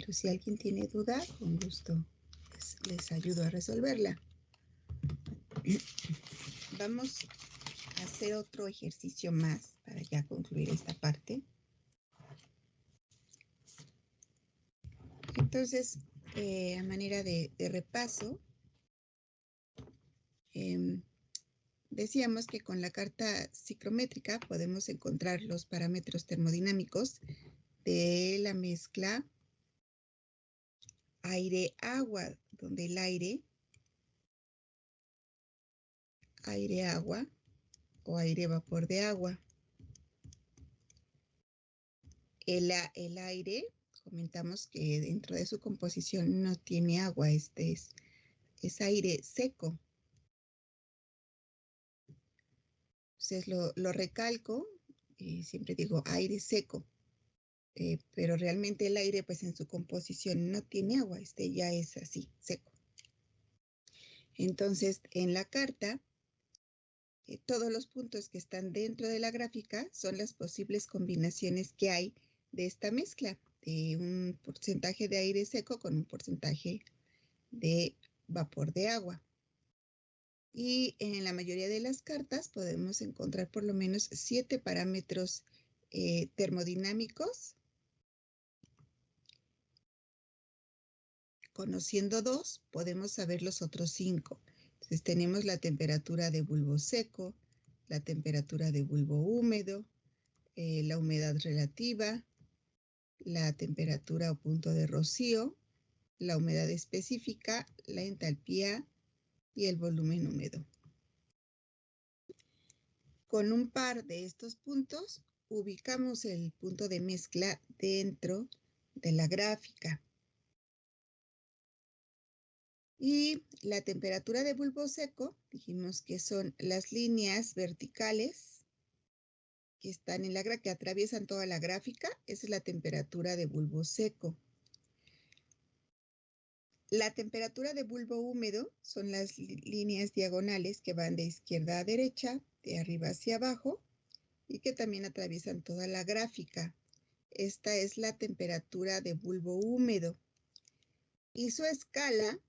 pero si alguien tiene duda, con gusto les ayudo a resolverla. Vamos a hacer otro ejercicio más para ya concluir esta parte. Entonces, a manera de repaso, decíamos que con la carta psicométrica podemos encontrar los parámetros termodinámicos de la mezcla aire-agua, donde el aire-agua o aire-vapor de agua. El aire, comentamos que dentro de su composición no tiene agua, es aire seco. Entonces lo recalco, siempre digo aire seco, pero realmente el aire pues en su composición no tiene agua, ya es así, seco. Entonces en la carta, todos los puntos que están dentro de la gráfica son las posibles combinaciones que hay de esta mezcla, de un porcentaje de aire seco con un porcentaje de vapor de agua. Y en la mayoría de las cartas podemos encontrar por lo menos 7 parámetros termodinámicos. Conociendo 2, podemos saber los otros 5. Entonces tenemos la temperatura de bulbo seco, la temperatura de bulbo húmedo, la humedad relativa, la temperatura o punto de rocío, la humedad específica, la entalpía y el volumen húmedo. Con un par de estos puntos, ubicamos el punto de mezcla dentro de la gráfica. Y la temperatura de bulbo seco, dijimos que son las líneas verticales que están en que atraviesan toda la gráfica. Esa es la temperatura de bulbo seco. La temperatura de bulbo húmedo son las líneas diagonales que van de izquierda a derecha, de arriba hacia abajo, y que también atraviesan toda la gráfica. Esta es la temperatura de bulbo húmedo. Y su escala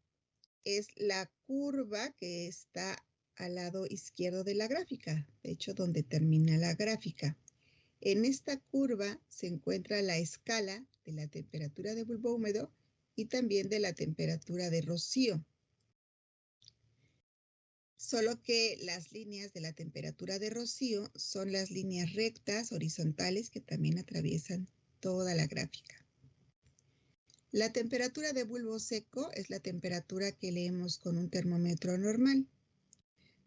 es la curva que está al lado izquierdo de la gráfica, de hecho, donde termina la gráfica. En esta curva se encuentra la escala de la temperatura de bulbo húmedo y también de la temperatura de rocío. Solo que las líneas de la temperatura de rocío son las líneas rectas, horizontales, que también atraviesan toda la gráfica. La temperatura de bulbo seco es la temperatura que leemos con un termómetro normal.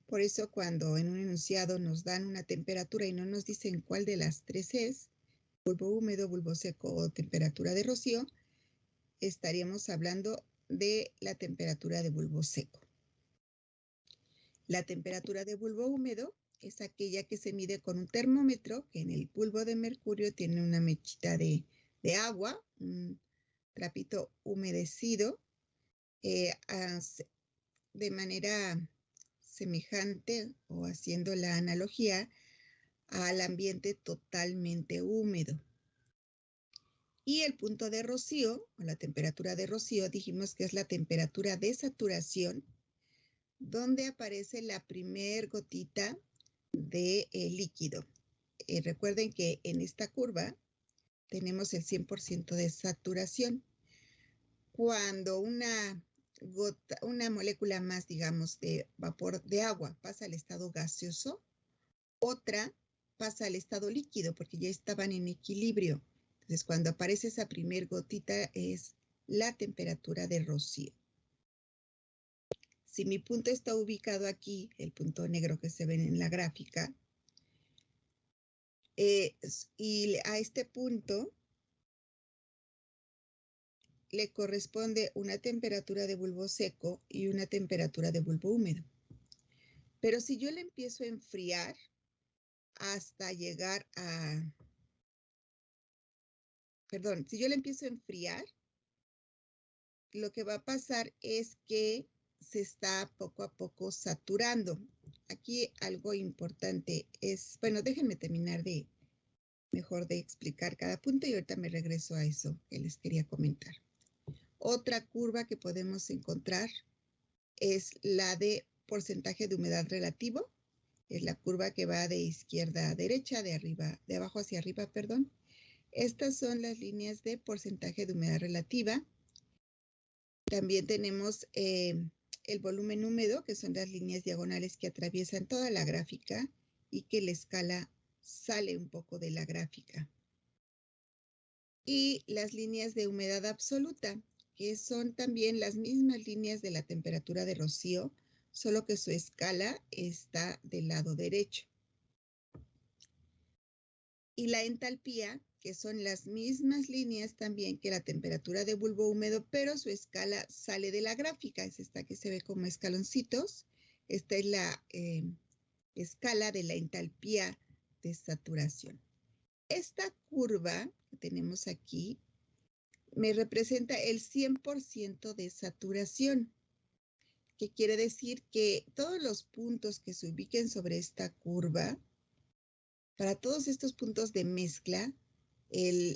Por eso cuando en un enunciado nos dan una temperatura y no nos dicen cuál de las tres es, bulbo húmedo, bulbo seco o temperatura de rocío, estaríamos hablando de la temperatura de bulbo seco. La temperatura de bulbo húmedo es aquella que se mide con un termómetro que en el bulbo de mercurio tiene una mechita de agua, un trapito humedecido, de manera semejante o haciendo la analogía al ambiente totalmente húmedo. Y el punto de rocío, o la temperatura de rocío, dijimos que es la temperatura de saturación, donde aparece la primer gotita de líquido. Recuerden que en esta curva tenemos el 100% de saturación. Cuando una molécula más, digamos, de vapor de agua pasa al estado gaseoso, otra pasa al estado líquido porque ya estaban en equilibrio. Entonces, cuando aparece esa primer gotita es la temperatura de rocío. Si mi punto está ubicado aquí, el punto negro que se ve en la gráfica, y a este punto le corresponde una temperatura de bulbo seco y una temperatura de bulbo húmedo. Pero si yo le empiezo a enfriar hasta llegar a... Perdón, si yo le empiezo a enfriar, lo que va a pasar es que se está poco a poco saturando. Aquí algo importante es... Bueno, déjenme terminar mejor de explicar cada punto y ahorita me regreso a eso que les quería comentar. Otra curva que podemos encontrar es la de porcentaje de humedad relativo. Es la curva que va de izquierda a derecha, de abajo hacia arriba, perdón. Estas son las líneas de porcentaje de humedad relativa. También tenemos el volumen húmedo, que son las líneas diagonales que atraviesan toda la gráfica y que la escala sale un poco de la gráfica. Y las líneas de humedad absoluta, que son también las mismas líneas de la temperatura de rocío, solo que su escala está del lado derecho. Y la entalpía, que son las mismas líneas también que la temperatura de bulbo húmedo, pero su escala sale de la gráfica. Es esta que se ve como escaloncitos. Esta es la escala de la entalpía de saturación. Esta curva que tenemos aquí me representa el 100% de saturación, que quiere decir que todos los puntos que se ubiquen sobre esta curva, para todos estos puntos de mezcla,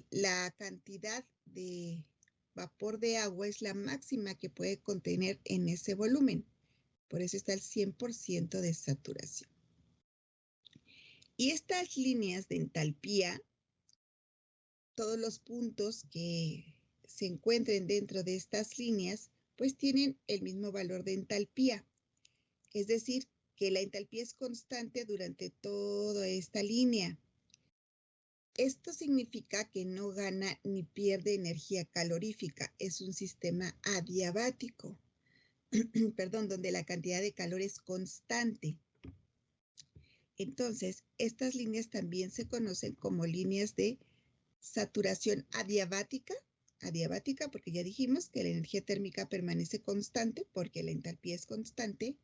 la cantidad de vapor de agua es la máxima que puede contener en ese volumen. Por eso está el 100% de saturación. Y estas líneas de entalpía, todos los puntos que se encuentren dentro de estas líneas, pues tienen el mismo valor de entalpía. Es decir, que la entalpía es constante durante toda esta línea. Esto significa que no gana ni pierde energía calorífica. Es un sistema adiabático, perdón, donde la cantidad de calor es constante. Entonces, estas líneas también se conocen como líneas de saturación adiabática porque ya dijimos que la energía térmica permanece constante porque la entalpía es constante,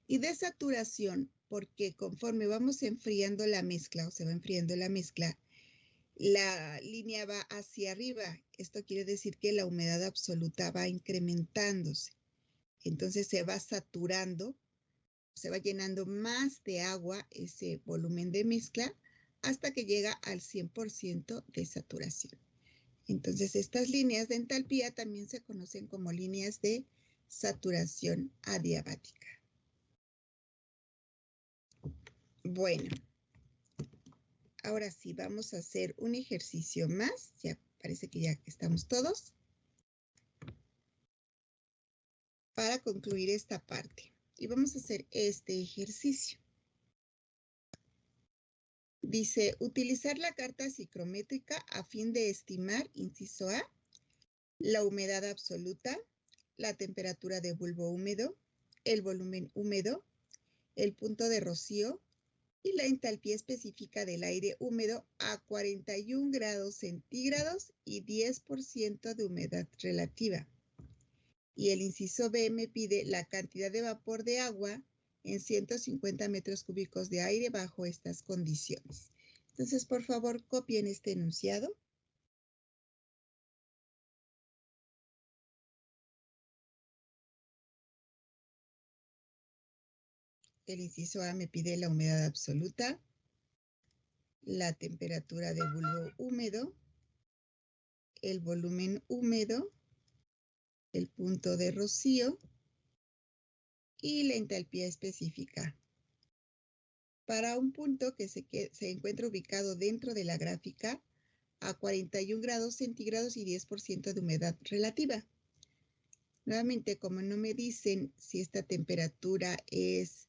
y de saturación porque conforme vamos enfriando la mezcla o se va enfriando la mezcla, la línea va hacia arriba. Esto quiere decir que la humedad absoluta va incrementándose. Entonces se va saturando, se va llenando más de agua ese volumen de mezcla hasta que llega al 100% de saturación. Entonces estas líneas de entalpía también se conocen como líneas de saturación adiabática. Bueno. Ahora sí, vamos a hacer un ejercicio más. Ya parece que ya estamos todos. Para concluir esta parte. Y vamos a hacer este ejercicio. Dice, utilizar la carta psicométrica a fin de estimar, inciso A, la humedad absoluta, la temperatura de bulbo húmedo, el volumen húmedo, el punto de rocío, y la entalpía específica del aire húmedo a 41 grados centígrados y 10% de humedad relativa. Y el inciso B me pide la cantidad de vapor de agua en 150 metros cúbicos de aire bajo estas condiciones. Entonces, por favor, copien este enunciado. El inciso A me pide la humedad absoluta, la temperatura de bulbo húmedo, el volumen húmedo, el punto de rocío y la entalpía específica. Para un punto que se encuentra ubicado dentro de la gráfica a 41 grados centígrados y 10% de humedad relativa. Nuevamente, como no me dicen si esta temperatura es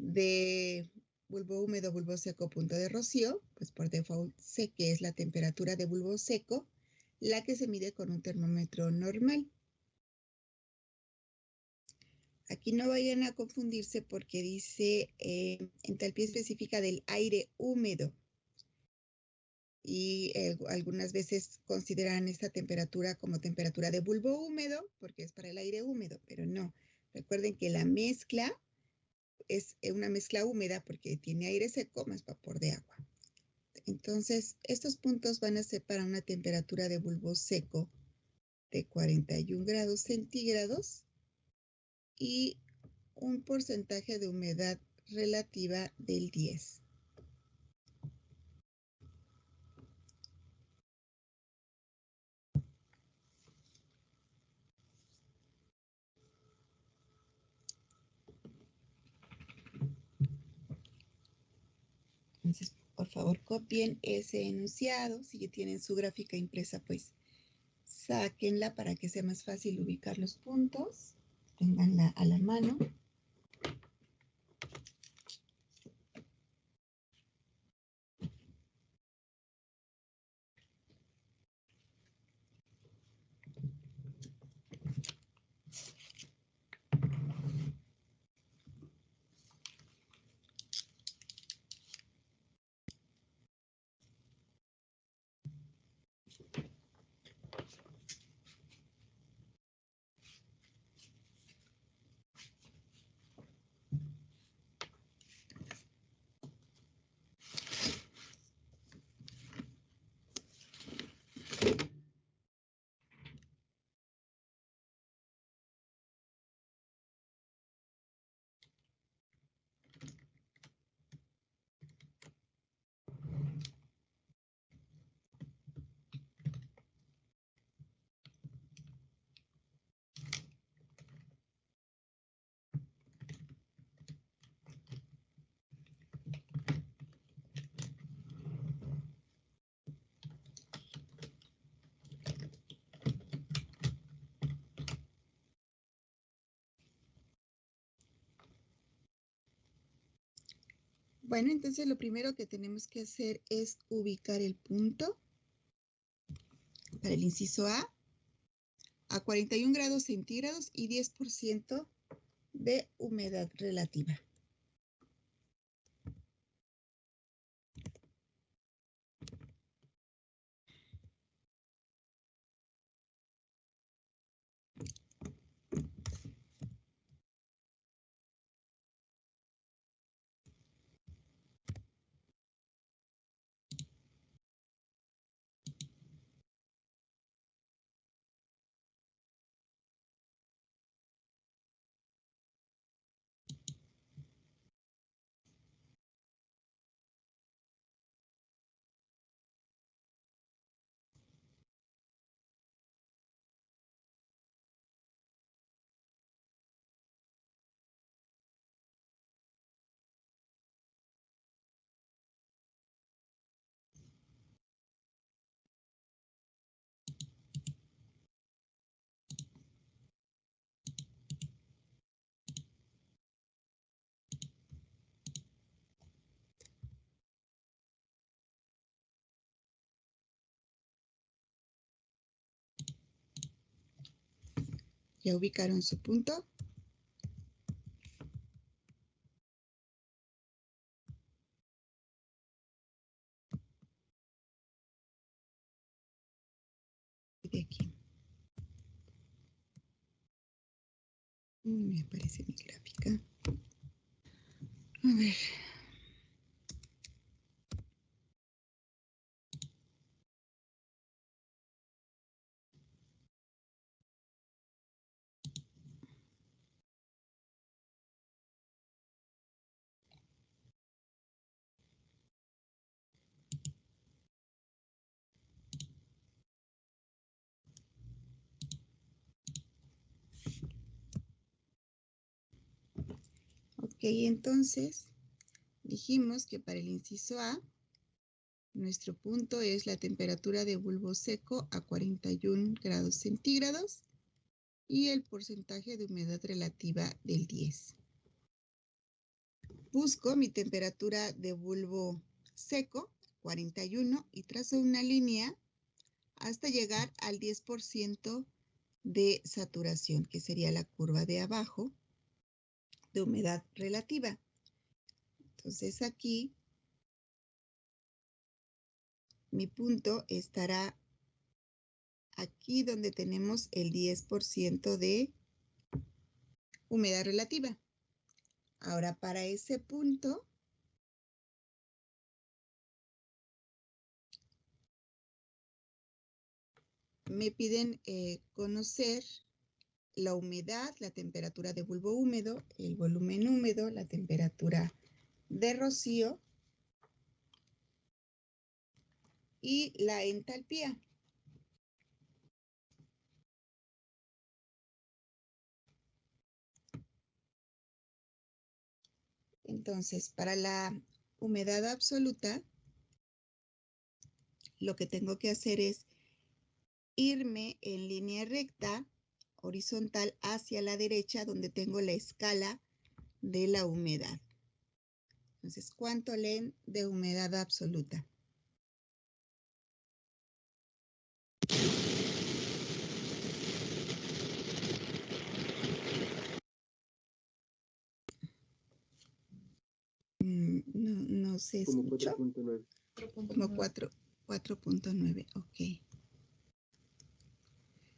de bulbo húmedo, bulbo seco, punto de rocío, pues por default sé que es la temperatura de bulbo seco, la que se mide con un termómetro normal. Aquí no vayan a confundirse porque dice entalpía específica del aire húmedo. Y algunas veces consideran esta temperatura como temperatura de bulbo húmedo porque es para el aire húmedo, pero no. Recuerden que la mezcla es una mezcla húmeda porque tiene aire seco más vapor de agua. Entonces, estos puntos van a ser para una temperatura de bulbo seco de 41 grados centígrados y un porcentaje de humedad relativa del 10. Entonces, por favor, copien ese enunciado. Si ya tienen su gráfica impresa, pues sáquenla para que sea más fácil ubicar los puntos. Ténganla a la mano. Bueno, entonces lo primero que tenemos que hacer es ubicar el punto para el inciso a 41 grados centígrados y 10% de humedad relativa. ¿Ya ubicaron su punto? De aquí. Me aparece mi gráfica. A ver. Ok, entonces dijimos que para el inciso A, nuestro punto es la temperatura de bulbo seco a 41 grados centígrados y el porcentaje de humedad relativa del 10. Busco mi temperatura de bulbo seco, 41, y trazo una línea hasta llegar al 10% de saturación, que sería la curva de abajo de humedad relativa. Entonces aquí mi punto estará aquí donde tenemos el 10% de humedad relativa. Ahora para ese punto me piden conocer la humedad, la temperatura de bulbo húmedo, el volumen húmedo, la temperatura de rocío y la entalpía. Entonces, para la humedad absoluta, lo que tengo que hacer es irme en línea recta, horizontal, hacia la derecha, donde tengo la escala de la humedad. Entonces, ¿cuánto leen de humedad absoluta? No se escuchó. Como 4.9. Como 4.9, ok.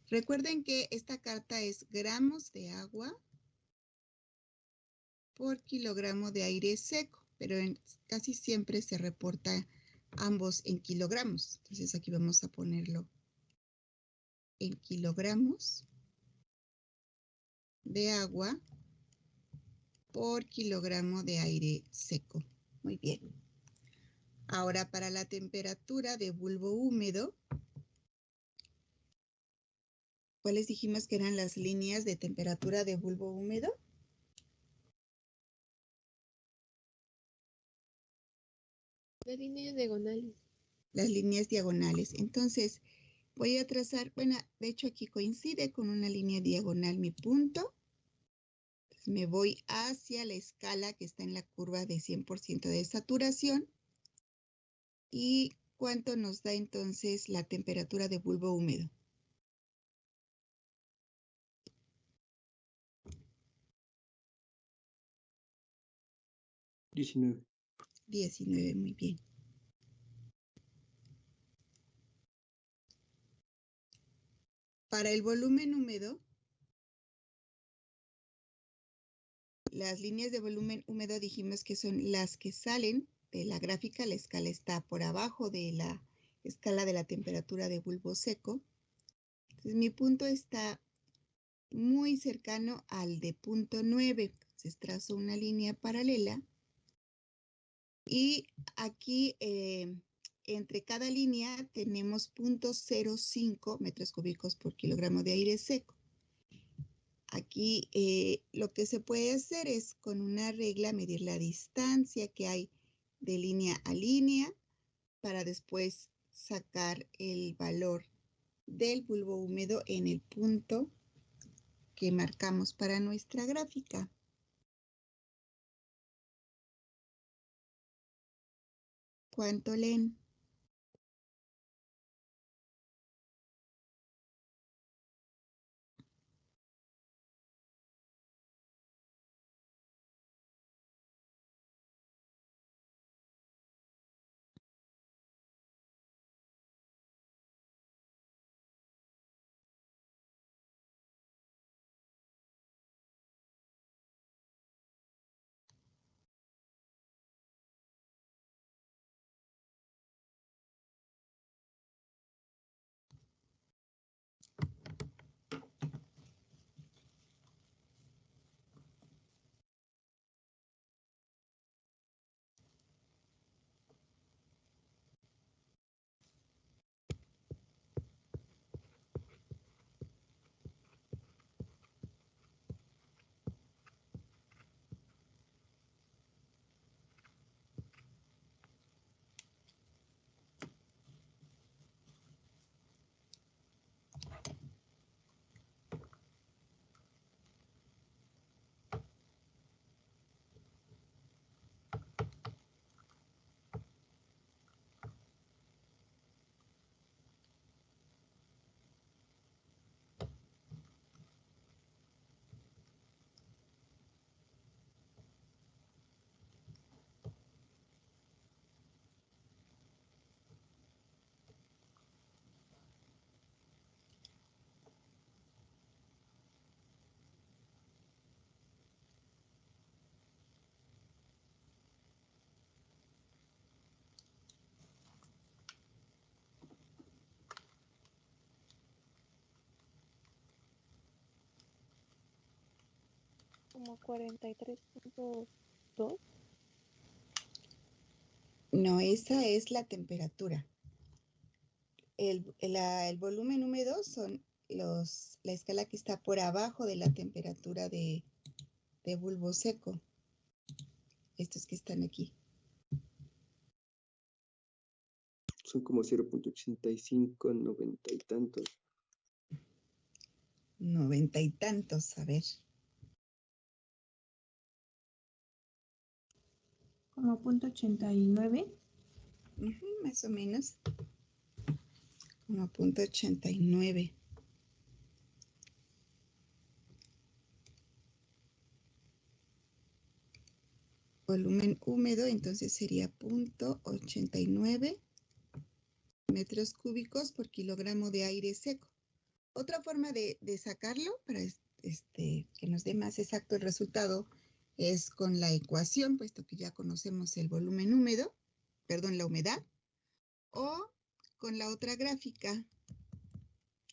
Recuerden que esta carta es gramos de agua por kilogramo de aire seco, pero casi siempre se reporta ambos en kilogramos. Entonces aquí vamos a ponerlo en kilogramos de agua por kilogramo de aire seco. Muy bien. Ahora para la temperatura de bulbo húmedo, ¿cuáles dijimos que eran las líneas de temperatura de bulbo húmedo? Las líneas diagonales. Las líneas diagonales. Entonces, voy a trazar, bueno, de hecho aquí coincide con una línea diagonal mi punto. Entonces, me voy hacia la escala que está en la curva de 100% de saturación. ¿Y cuánto nos da entonces la temperatura de bulbo húmedo? 19. 19, muy bien. Para el volumen húmedo, las líneas de volumen húmedo dijimos que son las que salen de la gráfica. La escala está por abajo de la escala de la temperatura de bulbo seco. Entonces, mi punto está muy cercano al de punto 9. Entonces, trazo una línea paralela. Y aquí, entre cada línea, tenemos 0.05 metros cúbicos por kilogramo de aire seco. Aquí lo que se puede hacer es con una regla medir la distancia que hay de línea a línea para después sacar el valor del bulbo húmedo en el punto que marcamos para nuestra gráfica. ¿Cuánto leen? Como 43.2. No, esa es la temperatura. El volumen húmedo son la escala que está por abajo de la temperatura de bulbo seco. Estos que están aquí. Son como 0.85, 90 y tantos. 90 y tantos, a ver. Como 0.89. Más o menos. Como 0.89. Volumen húmedo, entonces sería 0.89 metros cúbicos por kilogramo de aire seco. Otra forma de sacarlo para que nos dé más exacto el resultado es con la ecuación, puesto que ya conocemos el volumen húmedo, perdón, la humedad, o con la otra gráfica.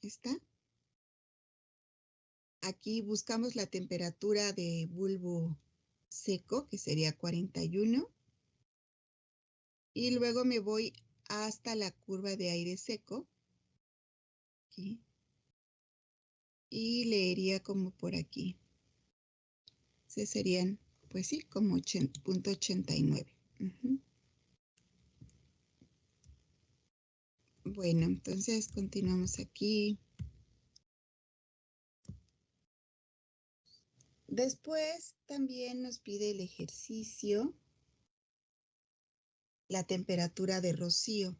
¿Está? Aquí buscamos la temperatura de bulbo seco, que sería 41. Y luego me voy hasta la curva de aire seco. Aquí. Y leería como por aquí. Entonces serían, pues sí, como 0.89. Bueno, entonces continuamos aquí. Después también nos pide el ejercicio, la temperatura de rocío.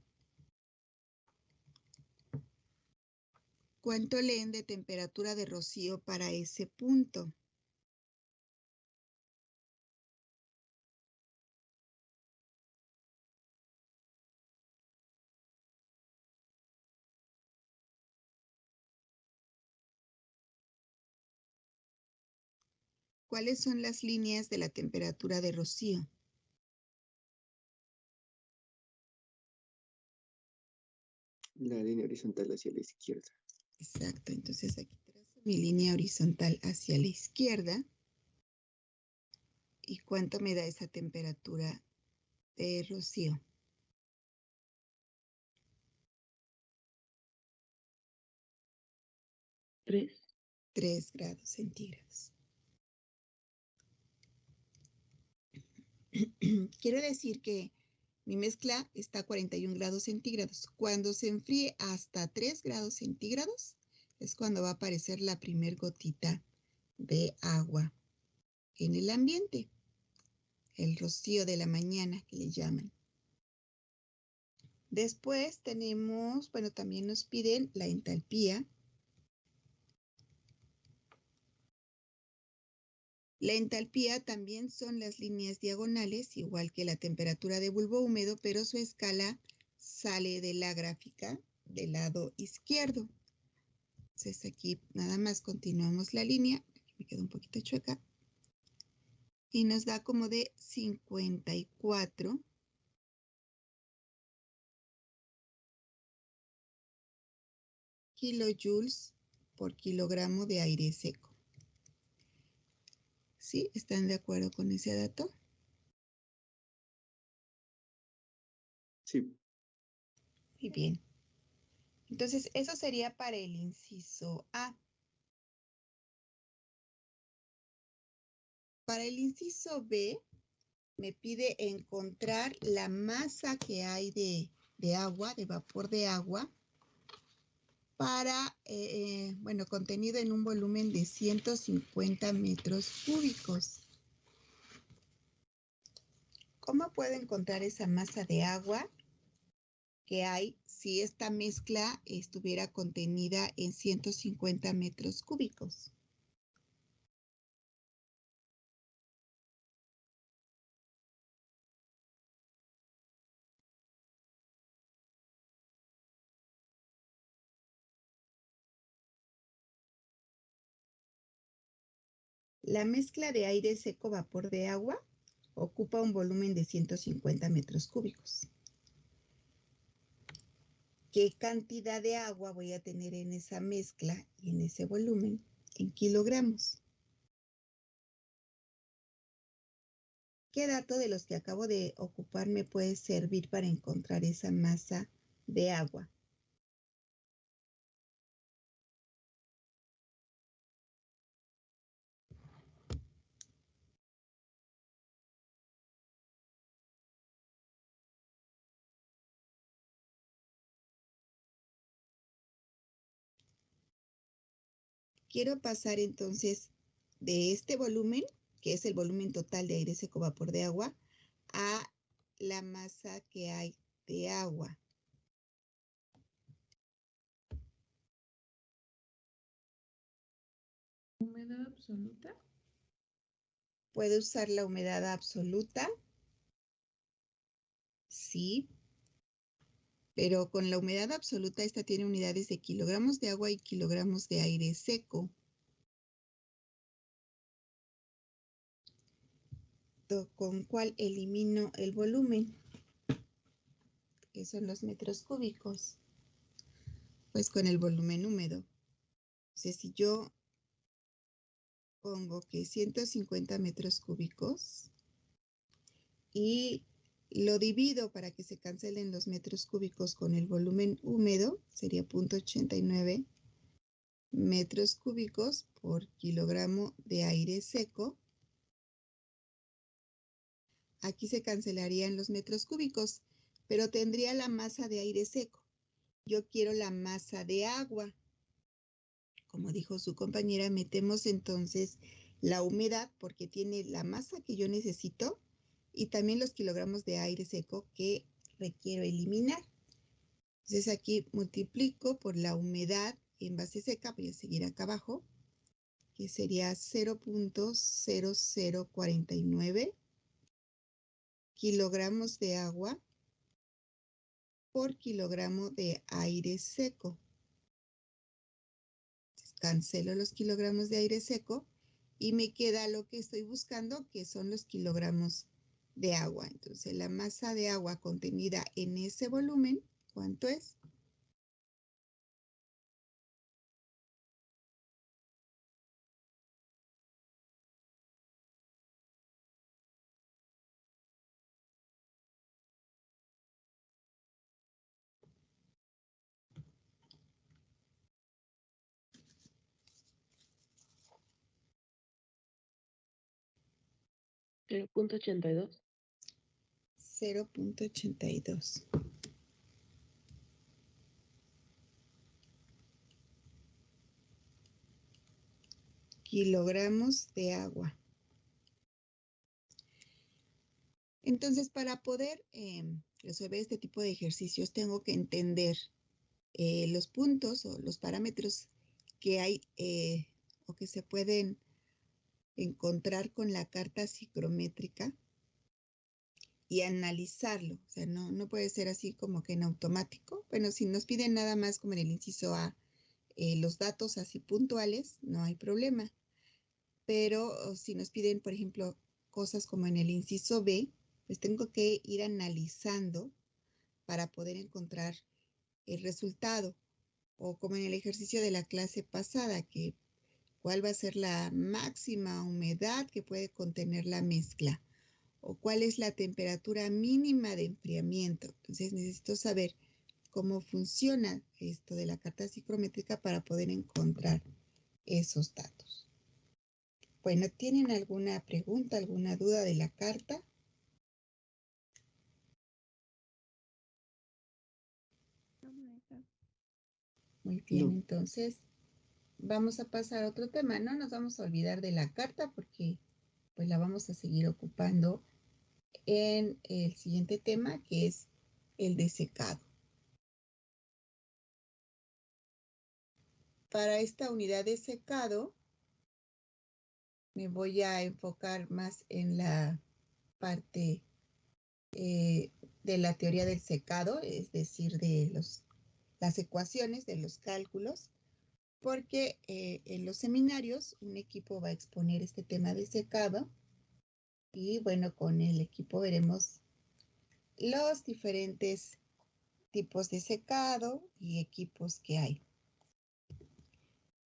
¿Cuánto leen de temperatura de rocío para ese punto? ¿Cuáles son las líneas de la temperatura de rocío? La línea horizontal hacia la izquierda. Exacto, entonces aquí trazo mi línea horizontal hacia la izquierda. ¿Y cuánto me da esa temperatura de rocío? 3 grados centígrados. Quiero decir que mi mezcla está a 41 grados centígrados. Cuando se enfríe hasta 3 grados centígrados es cuando va a aparecer la primer gotita de agua en el ambiente. El rocío de la mañana que le llaman. Después tenemos, bueno, también nos piden la entalpía. La entalpía también son las líneas diagonales, igual que la temperatura de bulbo húmedo, pero su escala sale de la gráfica del lado izquierdo. Entonces aquí nada más continuamos la línea, aquí me queda un poquito chueca, y nos da como de 54 kilojoules por kilogramo de aire seco. ¿Sí? ¿Están de acuerdo con ese dato? Sí. Muy bien. Entonces, eso sería para el inciso A. Para el inciso B, me pide encontrar la masa que hay de agua, de vapor de agua, para, bueno, contenido en un volumen de 150 metros cúbicos. ¿Cómo puedo encontrar esa masa de agua que hay si esta mezcla estuviera contenida en 150 metros cúbicos? La mezcla de aire seco vapor de agua ocupa un volumen de 150 metros cúbicos. ¿Qué cantidad de agua voy a tener en esa mezcla y en ese volumen en kilogramos? ¿Qué dato de los que acabo de ocupar me puede servir para encontrar esa masa de agua? quiero pasar entonces de este volumen, que es el volumen total de aire seco, vapor de agua, a la masa que hay de agua. Humedad absoluta. ¿Puedo usar la humedad absoluta? Sí. Pero con la humedad absoluta, esta tiene unidades de kilogramos de agua y kilogramos de aire seco. ¿Con cuál elimino el volumen? Que son los metros cúbicos. Pues con el volumen húmedo. Entonces, si yo pongo que 150 metros cúbicos y lo divido para que se cancelen los metros cúbicos con el volumen húmedo, sería 0.89 metros cúbicos por kilogramo de aire seco. Aquí se cancelarían los metros cúbicos, pero tendría la masa de aire seco. Yo quiero la masa de agua. Como dijo su compañera, metemos entonces la humedad porque tiene la masa que yo necesito y también los kilogramos de aire seco que requiero eliminar. Entonces aquí multiplico por la humedad en base seca, voy a seguir acá abajo, que sería 0.0049 kilogramos de agua por kilogramo de aire seco. Cancelo los kilogramos de aire seco y me queda lo que estoy buscando, que son los kilogramos de agua. Entonces, la masa de agua contenida en ese volumen, ¿cuánto es? .82. 0.82. Kilogramos de agua. Entonces, para poder resolver este tipo de ejercicios, tengo que entender los puntos o los parámetros que hay o que se pueden encontrar con la carta psicométrica y analizarlo. O sea, no puede ser así como que en automático. Bueno, si nos piden nada más como en el inciso A, los datos así puntuales, no hay problema. Pero si nos piden, por ejemplo, cosas como en el inciso B, pues tengo que ir analizando para poder encontrar el resultado. O como en el ejercicio de la clase pasada, que cuál va a ser la máxima humedad que puede contener la mezcla o cuál es la temperatura mínima de enfriamiento. Entonces necesito saber cómo funciona esto de la carta psicométrica para poder encontrar esos datos. Bueno, ¿tienen alguna pregunta, alguna duda de la carta? Muy bien, No. entonces vamos a pasar a otro tema. No nos vamos a olvidar de la carta porque pues la vamos a seguir ocupando en el siguiente tema, que es el de secado. Para esta unidad de secado, me voy a enfocar más en la parte de la teoría del secado, es decir, de las ecuaciones, de los cálculos, porque en los seminarios un equipo va a exponer este tema de secado y bueno, con el equipo veremos los diferentes tipos de secado y equipos que hay.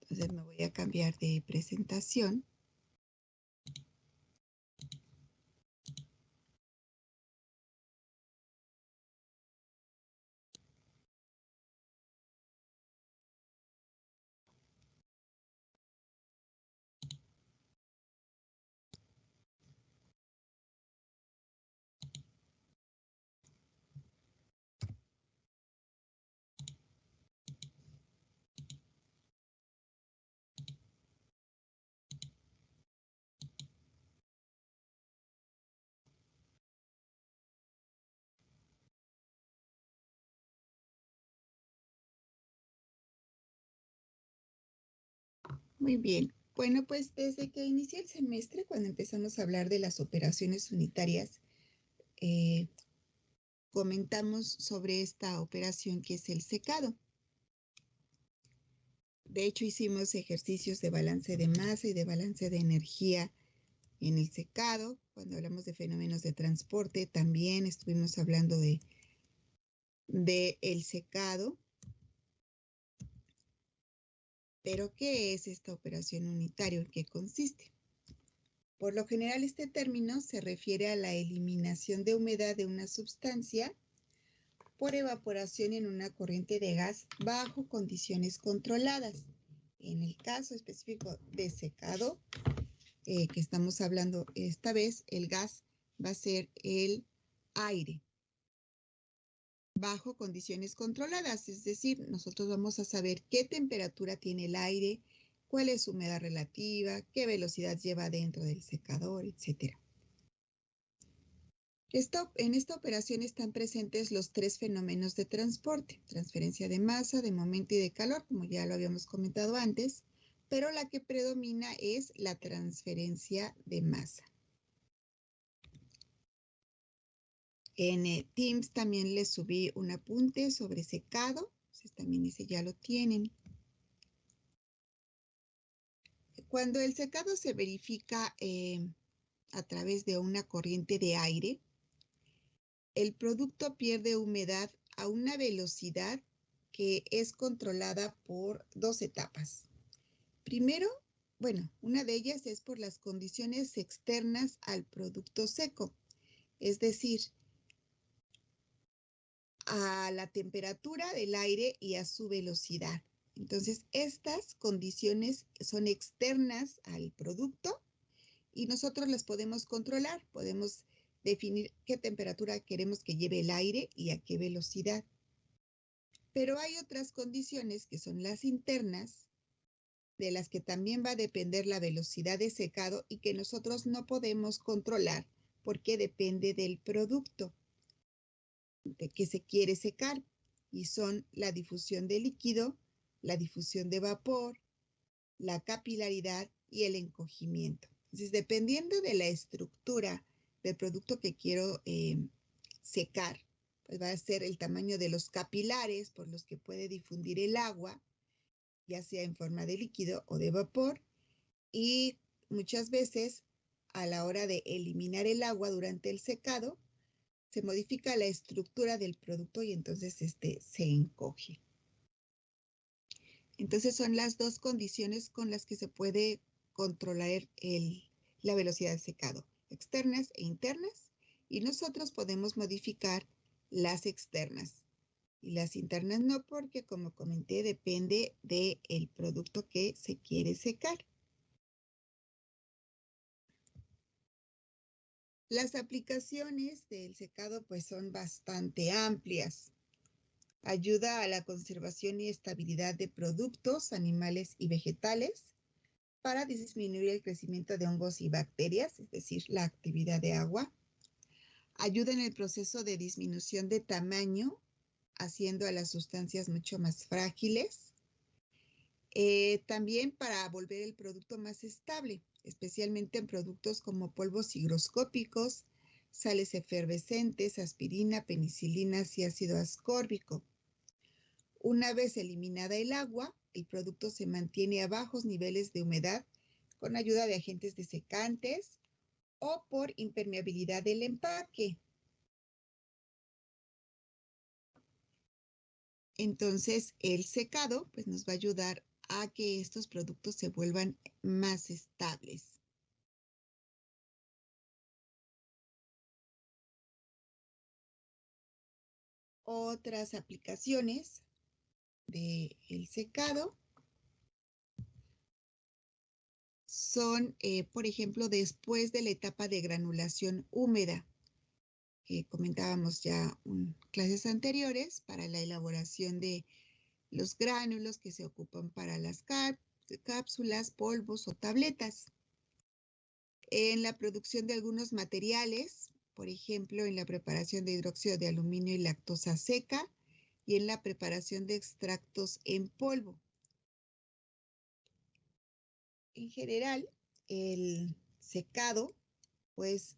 Entonces me voy a cambiar de presentación. Muy bien. Bueno, pues desde que inició el semestre, cuando empezamos a hablar de las operaciones unitarias, comentamos sobre esta operación que es el secado. De hecho, hicimos ejercicios de balance de masa y de balance de energía en el secado. Cuando hablamos de fenómenos de transporte, también estuvimos hablando de el secado. Pero, ¿qué es esta operación unitaria? ¿En qué consiste? Por lo general, este término se refiere a la eliminación de humedad de una sustancia por evaporación en una corriente de gas bajo condiciones controladas. En el caso específico de secado, que estamos hablando esta vez, el gas va a ser el aire bajo condiciones controladas, es decir, nosotros vamos a saber qué temperatura tiene el aire, cuál es su humedad relativa, qué velocidad lleva dentro del secador, etc. En esta operación están presentes los tres fenómenos de transporte: transferencia de masa, de momento y de calor, como ya lo habíamos comentado antes, pero la que predomina es la transferencia de masa. En Teams también les subí un apunte sobre secado, entonces también ese ya lo tienen. Cuando el secado se verifica a través de una corriente de aire, el producto pierde humedad a una velocidad que es controlada por dos etapas. Primero, una de ellas es por las condiciones externas al producto seco, es decir, a la temperatura del aire y a su velocidad. Entonces, estas condiciones son externas al producto y nosotros las podemos controlar. Podemos definir qué temperatura queremos que lleve el aire y a qué velocidad. Pero hay otras condiciones que son las internas, de las que también va a depender la velocidad de secado y que nosotros no podemos controlar porque depende del producto de que se quiere secar, y son la difusión de líquido, la difusión de vapor, la capilaridad y el encogimiento. Entonces, dependiendo de la estructura del producto que quiero secar, pues va a ser el tamaño de los capilares por los que puede difundir el agua, ya sea en forma de líquido o de vapor, y muchas veces a la hora de eliminar el agua durante el secado, se modifica la estructura del producto y entonces se encoge. Entonces son las dos condiciones con las que se puede controlar la velocidad de secado, externas e internas, y nosotros podemos modificar las externas. Y las internas no, porque como comenté, depende del producto que se quiere secar. Las aplicaciones del secado pues son bastante amplias. Ayuda a la conservación y estabilidad de productos, animales y vegetales para disminuir el crecimiento de hongos y bacterias, es decir, la actividad de agua. Ayuda en el proceso de disminución de tamaño, haciendo a las sustancias mucho más frágiles. También para volver el producto más estable, especialmente en productos como polvos higroscópicos, sales efervescentes, aspirina, penicilinas y ácido ascórbico. Una vez eliminada el agua, el producto se mantiene a bajos niveles de humedad con ayuda de agentes desecantes o por impermeabilidad del empaque. Entonces, el secado pues, nos va a ayudar a que estos productos se vuelvan más estables. Otras aplicaciones del secado son, por ejemplo, después de la etapa de granulación húmeda, que comentábamos ya en clases anteriores, para la elaboración de los gránulos que se ocupan para las cápsulas, polvos o tabletas. En la producción de algunos materiales, por ejemplo, en la preparación de hidróxido de aluminio y lactosa seca, y en la preparación de extractos en polvo. en general, el secado, pues,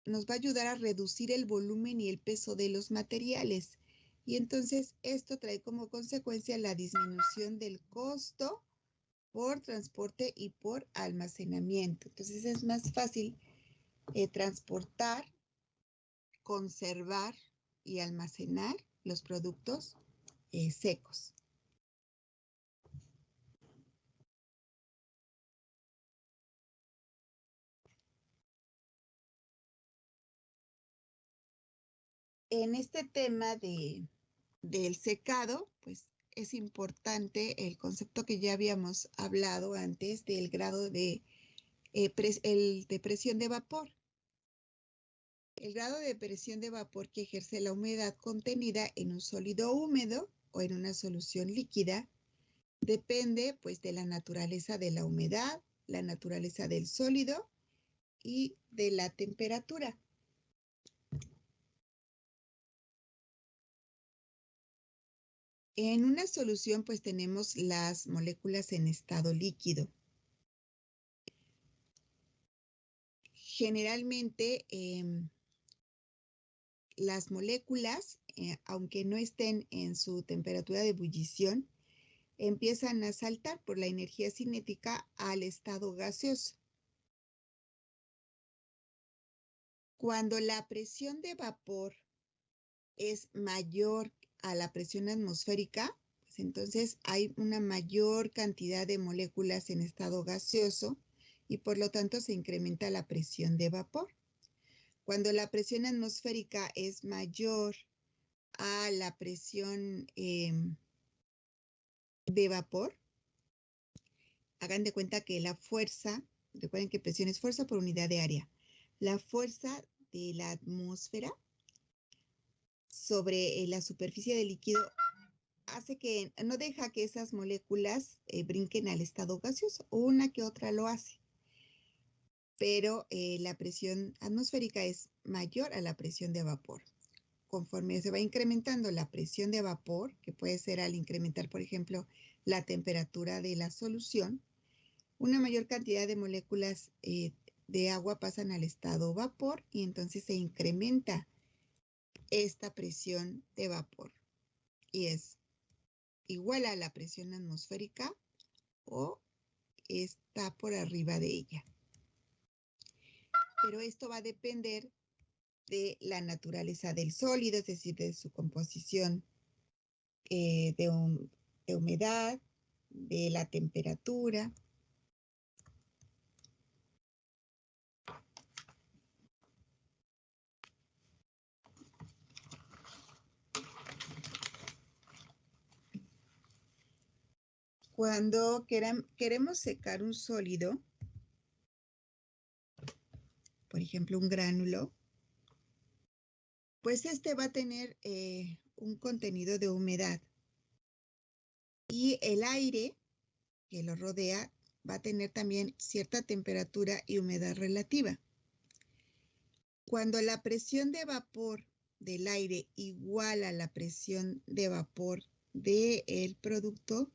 nos va a ayudar a reducir el volumen y el peso de los materiales. Y entonces esto trae como consecuencia la disminución del costo por transporte y por almacenamiento. Entonces es más fácil transportar, conservar y almacenar los productos secos. En este tema del secado, pues es importante el concepto que ya habíamos hablado antes del grado de, de presión de vapor. El grado de presión de vapor que ejerce la humedad contenida en un sólido húmedo o en una solución líquida depende pues de la naturaleza de la humedad, la naturaleza del sólido y de la temperatura. En una solución pues tenemos las moléculas en estado líquido. Generalmente las moléculas, aunque no estén en su temperatura de ebullición, empiezan a saltar por la energía cinética al estado gaseoso. Cuando la presión de vapor es mayor a la presión atmosférica, pues entonces hay una mayor cantidad de moléculas en estado gaseoso y por lo tanto se incrementa la presión de vapor. Cuando la presión atmosférica es mayor a la presión de vapor, hagan de cuenta que la fuerza, recuerden que presión es fuerza por unidad de área, la fuerza de la atmósfera sobre la superficie del líquido hace que no deja que esas moléculas brinquen al estado gaseoso, una que otra lo hace, pero la presión atmosférica es mayor a la presión de vapor. Conforme se va incrementando la presión de vapor, que puede ser al incrementar, por ejemplo, la temperatura de la solución, una mayor cantidad de moléculas de agua pasan al estado vapor y entonces se incrementa esta presión de vapor y es igual a la presión atmosférica o está por arriba de ella. Pero esto va a depender de la naturaleza del sólido, es decir, de su composición de humedad, de la temperatura. Cuando queremos secar un sólido, por ejemplo, un gránulo, pues este va a tener un contenido de humedad y el aire que lo rodea va a tener también cierta temperatura y humedad relativa. Cuando la presión de vapor del aire iguala la presión de vapor del producto,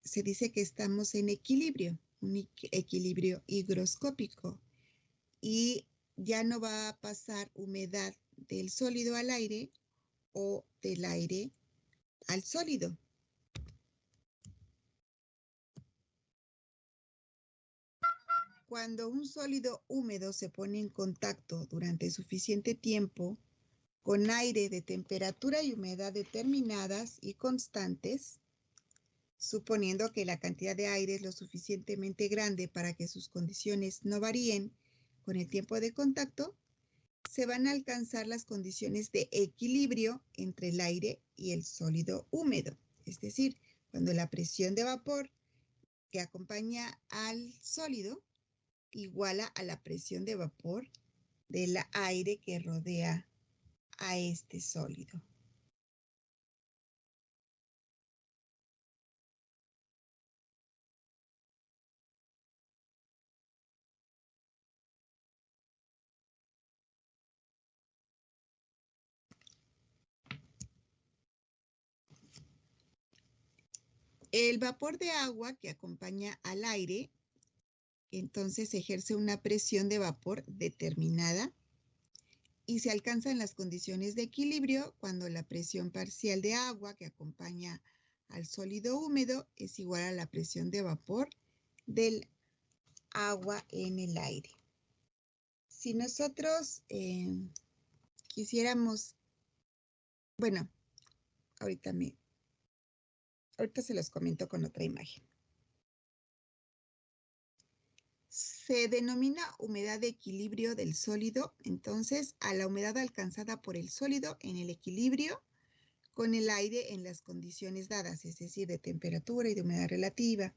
se dice que estamos en equilibrio, un equilibrio higroscópico, y ya no va a pasar humedad del sólido al aire o del aire al sólido. Cuando un sólido húmedo se pone en contacto durante suficiente tiempo con aire de temperatura y humedad determinadas y constantes, suponiendo que la cantidad de aire es lo suficientemente grande para que sus condiciones no varíen con el tiempo de contacto, se van a alcanzar las condiciones de equilibrio entre el aire y el sólido húmedo. Es decir, cuando la presión de vapor que acompaña al sólido iguala a la presión de vapor del aire que rodea a este sólido. El vapor de agua que acompaña al aire, entonces ejerce una presión de vapor determinada y se alcanzan las condiciones de equilibrio cuando la presión parcial de agua que acompaña al sólido húmedo es igual a la presión de vapor del agua en el aire. Si nosotros quisiéramos, bueno, ahorita se los comento con otra imagen. Se denomina humedad de equilibrio del sólido, entonces, a la humedad alcanzada por el sólido en el equilibrio con el aire en las condiciones dadas, es decir, de temperatura y de humedad relativa.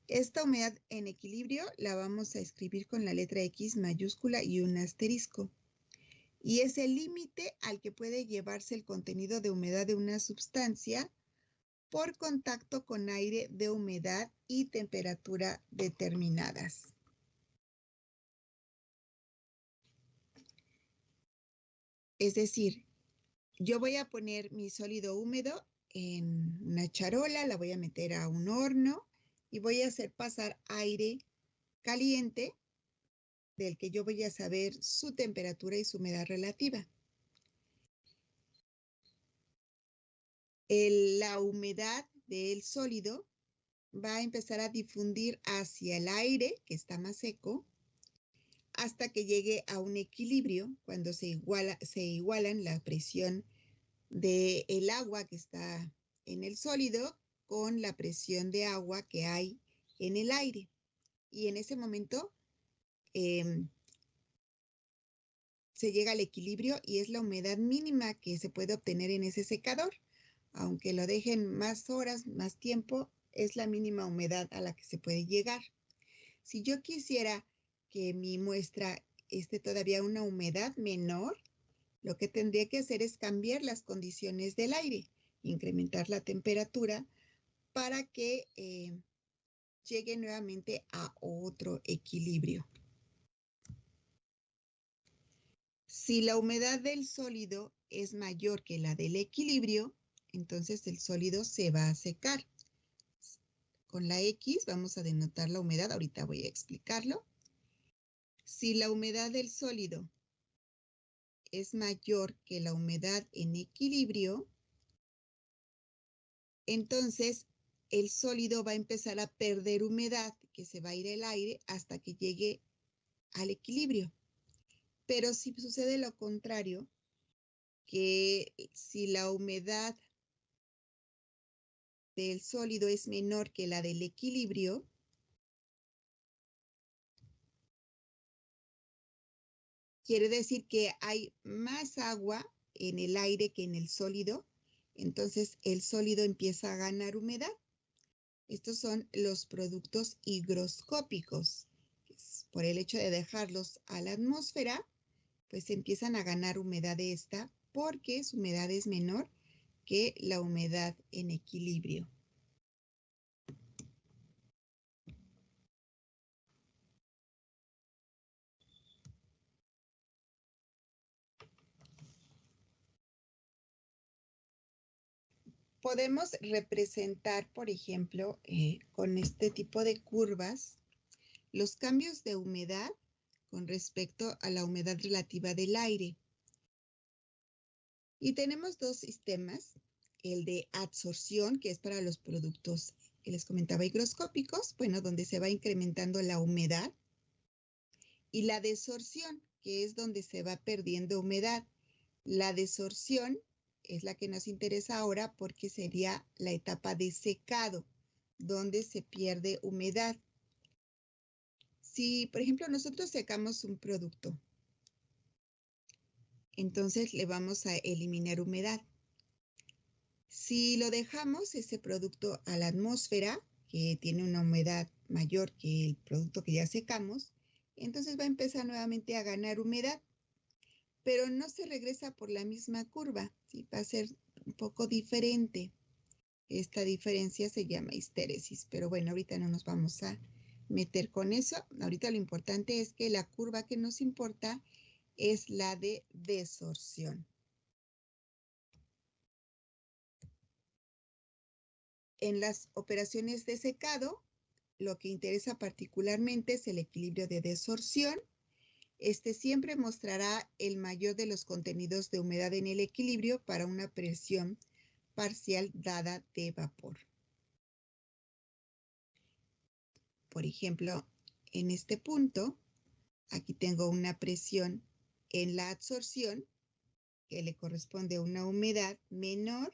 Esta humedad en equilibrio la vamos a escribir con la letra X mayúscula y un asterisco. Y es el límite al que puede llevarse el contenido de humedad de una sustancia por contacto con aire de humedad y temperatura determinadas. Es decir, yo voy a poner mi sólido húmedo en una charola, la voy a meter a un horno y voy a hacer pasar aire caliente del que yo voy a saber su temperatura y su humedad relativa. La humedad del sólido va a empezar a difundir hacia el aire, que está más seco, hasta que llegue a un equilibrio cuando se igualan la presión del agua que está en el sólido con la presión de agua que hay en el aire. Y en ese momento se llega al equilibrio y es la humedad mínima que se puede obtener en ese secador. Aunque lo dejen más horas, más tiempo, es la mínima humedad a la que se puede llegar. Si yo quisiera que mi muestra esté todavía una humedad menor, lo que tendría que hacer es cambiar las condiciones del aire, incrementar la temperatura para que llegue nuevamente a otro equilibrio. Si la humedad del sólido es mayor que la del equilibrio, entonces el sólido se va a secar. Con la X vamos a denotar la humedad, ahorita voy a explicarlo. Si la humedad del sólido es mayor que la humedad en equilibrio, entonces el sólido va a empezar a perder humedad, que se va a ir el aire hasta que llegue al equilibrio. Pero si sucede lo contrario, que si la humedad del sólido es menor que la del equilibrio, quiere decir que hay más agua en el aire que en el sólido, entonces el sólido empieza a ganar humedad. Estos son los productos higroscópicos. Por el hecho de dejarlos a la atmósfera, pues empiezan a ganar humedad de esta porque su humedad es menor que la humedad en equilibrio. Podemos representar, por ejemplo, con este tipo de curvas, los cambios de humedad con respecto a la humedad relativa del aire. Y tenemos dos sistemas, el de absorción, que es para los productos que les comentaba higroscópicos, bueno, donde se va incrementando la humedad, y la desorción, que es donde se va perdiendo humedad. La desorción es la que nos interesa ahora porque sería la etapa de secado, donde se pierde humedad. Si, por ejemplo, nosotros secamos un producto, entonces le vamos a eliminar humedad. Si lo dejamos, ese producto a la atmósfera, que tiene una humedad mayor que el producto que ya secamos, entonces va a empezar nuevamente a ganar humedad, pero no se regresa por la misma curva, ¿sí? Va a ser un poco diferente. Esta diferencia se llama histéresis, pero bueno, ahorita no nos vamos a meter con eso. Ahorita lo importante es que la curva que nos importa es la de desorción. En las operaciones de secado, lo que interesa particularmente es el equilibrio de desorción. Este siempre mostrará el mayor de los contenidos de humedad en el equilibrio para una presión parcial dada de vapor. Por ejemplo, en este punto, aquí tengo una presión en la adsorción que le corresponde a una humedad menor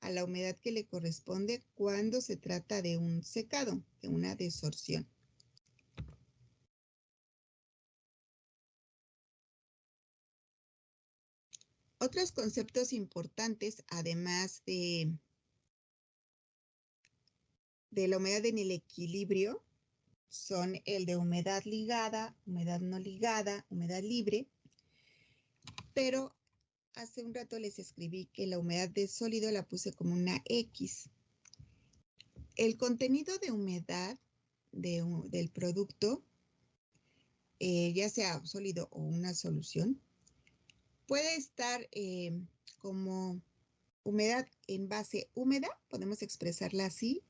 a la humedad que le corresponde cuando se trata de un secado, de una desorción. Otros conceptos importantes, además de la humedad en el equilibrio, son el de humedad ligada, humedad no ligada, humedad libre, pero hace un rato les escribí que la humedad de sólido la puse como una X. El contenido de humedad del producto, ya sea sólido o una solución, puede estar como humedad en base húmeda, podemos expresarla así,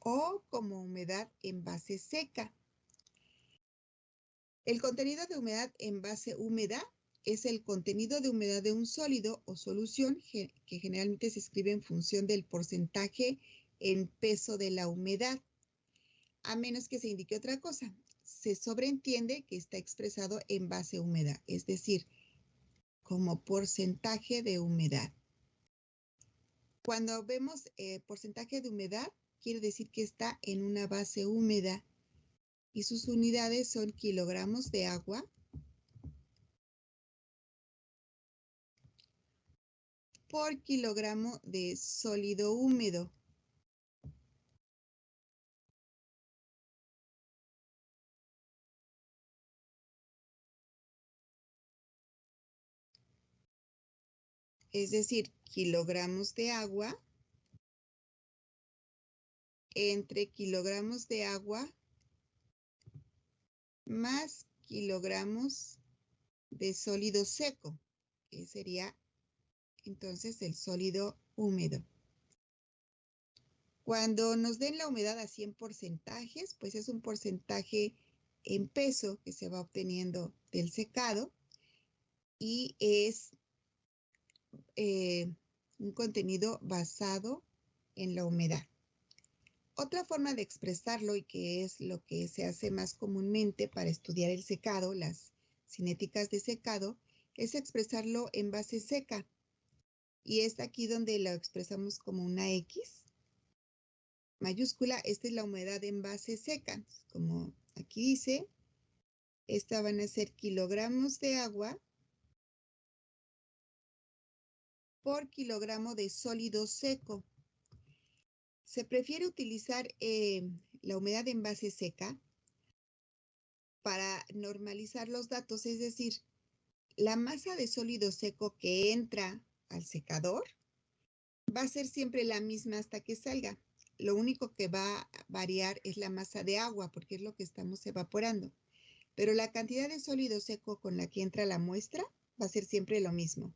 o como humedad en base seca. El contenido de humedad en base húmeda es el contenido de humedad de un sólido o solución que generalmente se escribe en función del porcentaje en peso de la humedad, a menos que se indique otra cosa. Se sobreentiende que está expresado en base húmeda, es decir, como porcentaje de humedad. Cuando vemos porcentaje de humedad, quiere decir que está en una base húmeda y sus unidades son kilogramos de agua por kilogramo de sólido húmedo. Es decir, kilogramos de agua entre kilogramos de agua más kilogramos de sólido seco, que sería entonces el sólido húmedo. Cuando nos den la humedad así en porcentajes, pues es un porcentaje en peso que se va obteniendo del secado y es un contenido basado en la humedad. Otra forma de expresarlo, y que es lo que se hace más comúnmente para estudiar el secado, las cinéticas de secado, es expresarlo en base seca. Y es aquí donde lo expresamos como una X mayúscula. Esta es la humedad en base seca. Como aquí dice, esta van a ser kilogramos de agua por kilogramo de sólido seco. Se prefiere utilizar la humedad en base seca para normalizar los datos, es decir, la masa de sólido seco que entra al secador va a ser siempre la misma hasta que salga. Lo único que va a variar es la masa de agua, porque es lo que estamos evaporando. Pero la cantidad de sólido seco con la que entra la muestra va a ser siempre lo mismo,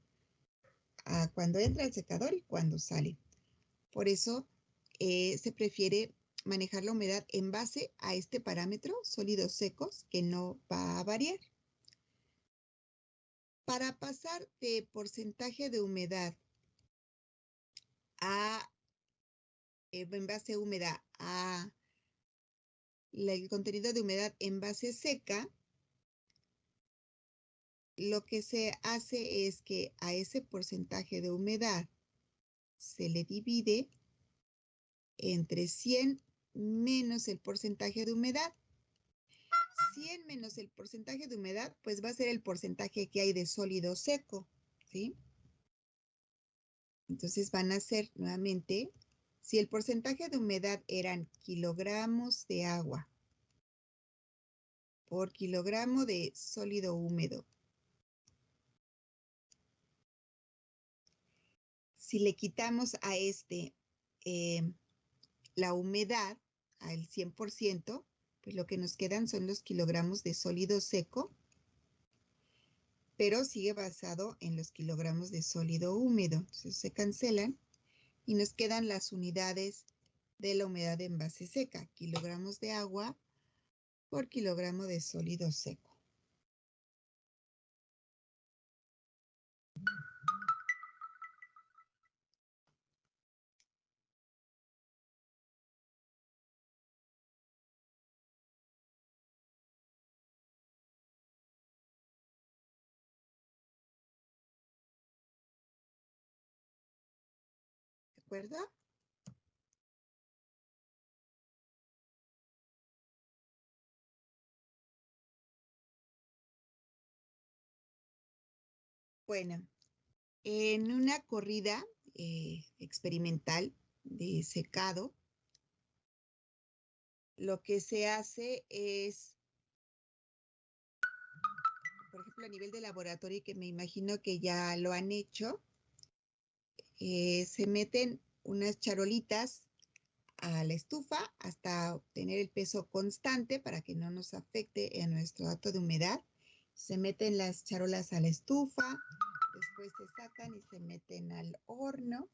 cuando entra al secador y cuando sale. Por eso se prefiere manejar la humedad en base a este parámetro, sólidos secos, que no va a variar. Para pasar de porcentaje de humedad en base húmeda a el contenido de humedad en base seca, lo que se hace es que a ese porcentaje de humedad se le divide entre 100 menos el porcentaje de humedad. 100 menos el porcentaje de humedad, pues va a ser el porcentaje que hay de sólido seco, ¿sí? Entonces van a ser nuevamente, si el porcentaje de humedad eran kilogramos de agua por kilogramo de sólido húmedo, si le quitamos a la humedad al 100%, pues lo que nos quedan son los kilogramos de sólido seco, pero sigue basado en los kilogramos de sólido húmedo. Entonces se cancelan y nos quedan las unidades de la humedad en base seca, kilogramos de agua por kilogramo de sólido seco. ¿De acuerdo? Bueno, en una corrida experimental de secado, lo que se hace es, por ejemplo, a nivel de laboratorio, que me imagino que ya lo han hecho, se meten unas charolitas a la estufa hasta obtener el peso constante para que no nos afecte en nuestro dato de humedad. Se meten las charolas a la estufa, después se sacan y se meten al horno,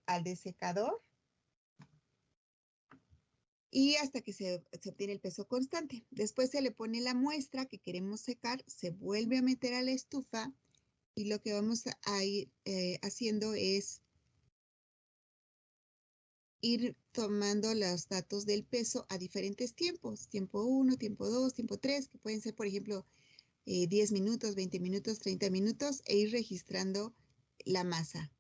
al desecador, y hasta que se obtiene el peso constante. Después se le pone la muestra que queremos secar, se vuelve a meter a la estufa y lo que vamos a ir haciendo es ir tomando los datos del peso a diferentes tiempos, tiempo 1, tiempo 2, tiempo 3, que pueden ser, por ejemplo, 10 minutos, 20 minutos, 30 minutos, e ir registrando la masa.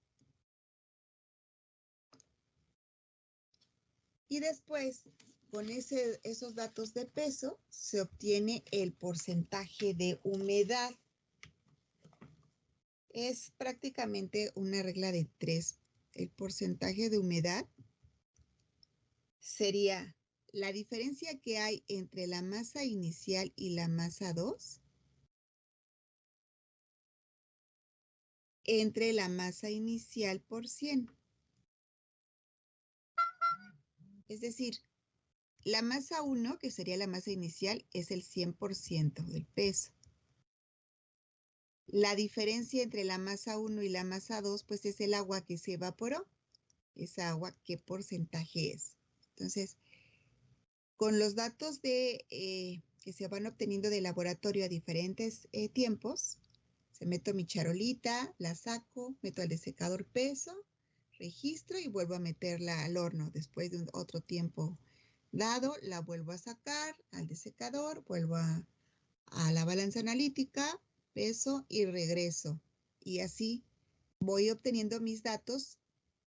Y después, con esos datos de peso, se obtiene el porcentaje de humedad. Es prácticamente una regla de 3. El porcentaje de humedad sería la diferencia que hay entre la masa inicial y la masa 2 entre la masa inicial por 100. Es decir, la masa 1, que sería la masa inicial, es el 100% del peso. La diferencia entre la masa 1 y la masa 2, pues es el agua que se evaporó. Esa agua, ¿qué porcentaje es? Entonces, con los datos que se van obteniendo de laboratorio a diferentes tiempos, se meto mi charolita, la saco, meto al desecador peso, registro y vuelvo a meterla al horno. Después de otro tiempo dado, la vuelvo a sacar al desecador, vuelvo a la balanza analítica, peso y regreso. Y así voy obteniendo mis datos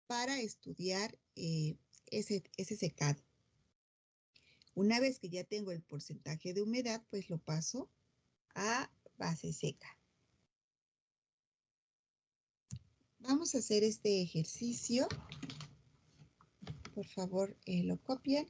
para estudiar ese secado. Una vez que ya tengo el porcentaje de humedad, pues lo paso a base seca. Vamos a hacer este ejercicio. Por favor, lo copian.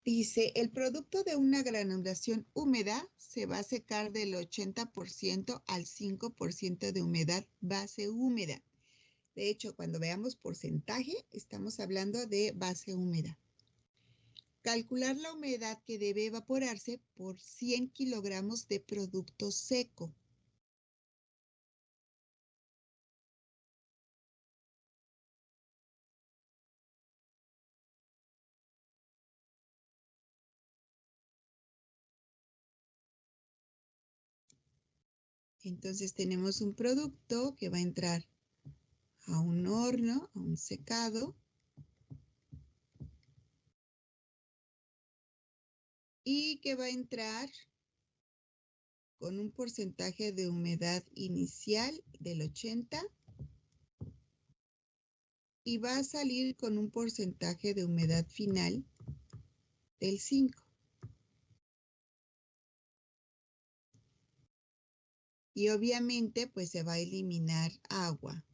Dice, el producto de una granulación húmeda se va a secar del 80% al 5% de humedad base húmeda. De hecho, cuando veamos porcentaje, estamos hablando de base húmeda. Calcular la humedad que debe evaporarse por 100 kilogramos de producto seco. Entonces tenemos un producto que va a entrar a un horno, a un secado, y que va a entrar con un porcentaje de humedad inicial del 80 y va a salir con un porcentaje de humedad final del 5. Y obviamente pues se va a eliminar agua.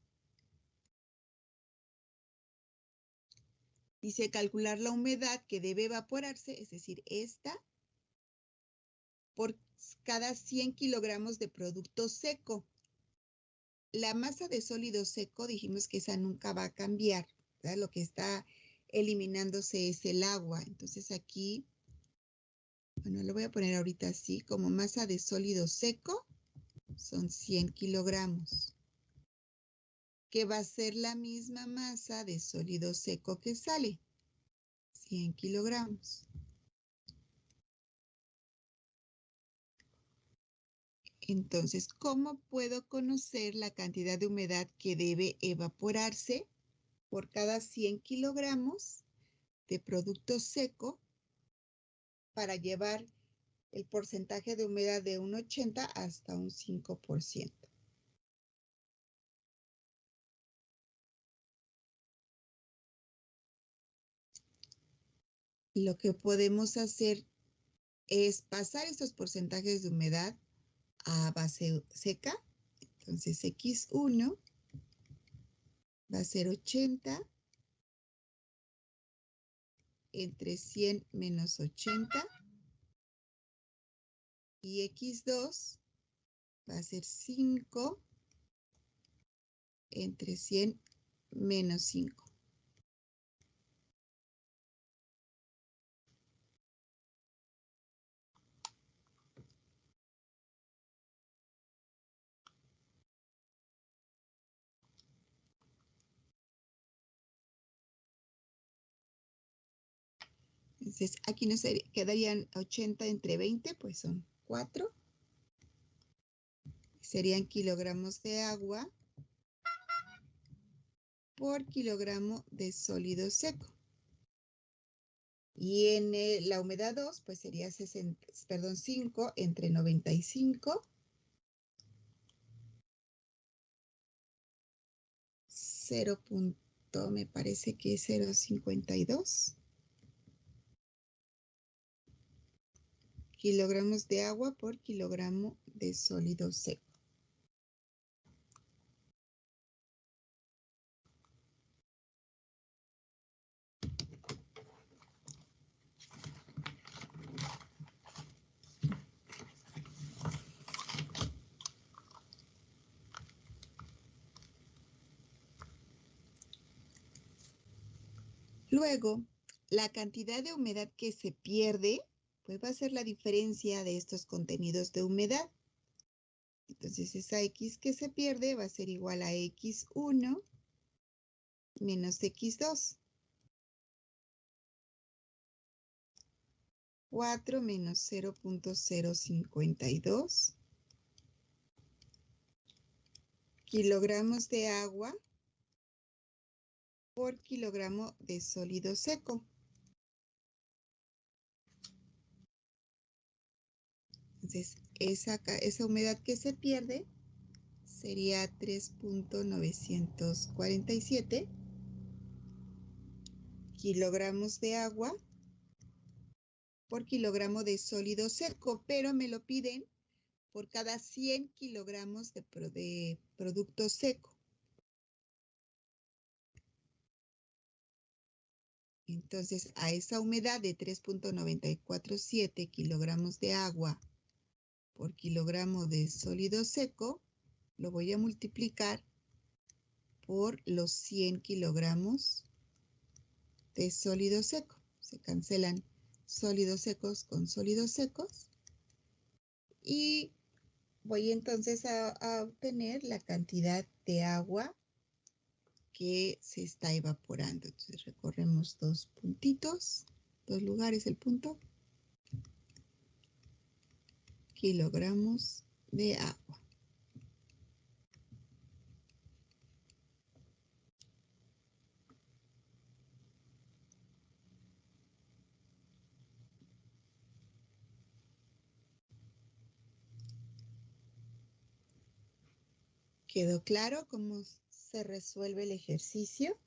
Dice calcular la humedad que debe evaporarse, es decir, esta, por cada 100 kilogramos de producto seco. la masa de sólido seco, dijimos que esa nunca va a cambiar, ¿verdad? Lo que está eliminándose es el agua. Entonces aquí, bueno, lo voy a poner ahorita así, como masa de sólido seco, son 100 kilogramos, que va a ser la misma masa de sólido seco que sale, 100 kilogramos. Entonces, ¿cómo puedo conocer la cantidad de humedad que debe evaporarse por cada 100 kilogramos de producto seco para llevar el porcentaje de humedad de un 80 hasta un 5%? Lo que podemos hacer es pasar estos porcentajes de humedad a base seca. Entonces, X1 va a ser 80 entre 100 menos 80. Y X2 va a ser 5 entre 100 menos 5. Entonces, aquí nos quedarían 80 entre 20, pues son 4. Serían kilogramos de agua por kilogramo de sólido seco. Y en la humedad 2, pues sería 5 entre 95. 0. Me parece que es 0,52 kilogramos de agua por kilogramo de sólido seco. Luego, la cantidad de humedad que se pierde, pues va a ser la diferencia de estos contenidos de humedad. Entonces, esa X que se pierde va a ser igual a X1 menos X2. 4 menos 0,052 kilogramos de agua por kilogramo de sólido seco. Entonces, esa humedad que se pierde sería 3,947 kilogramos de agua por kilogramo de sólido seco, pero me lo piden por cada 100 kilogramos de producto seco. Entonces, a esa humedad de 3,947 kilogramos de agua por kilogramo de sólido seco, lo voy a multiplicar por los 100 kilogramos de sólido seco. Se cancelan sólidos secos con sólidos secos. Y voy entonces a obtener la cantidad de agua que se está evaporando. Entonces recorremos dos puntitos, dos lugares el punto. Kilogramos de agua. ¿Quedó claro cómo se resuelve el ejercicio?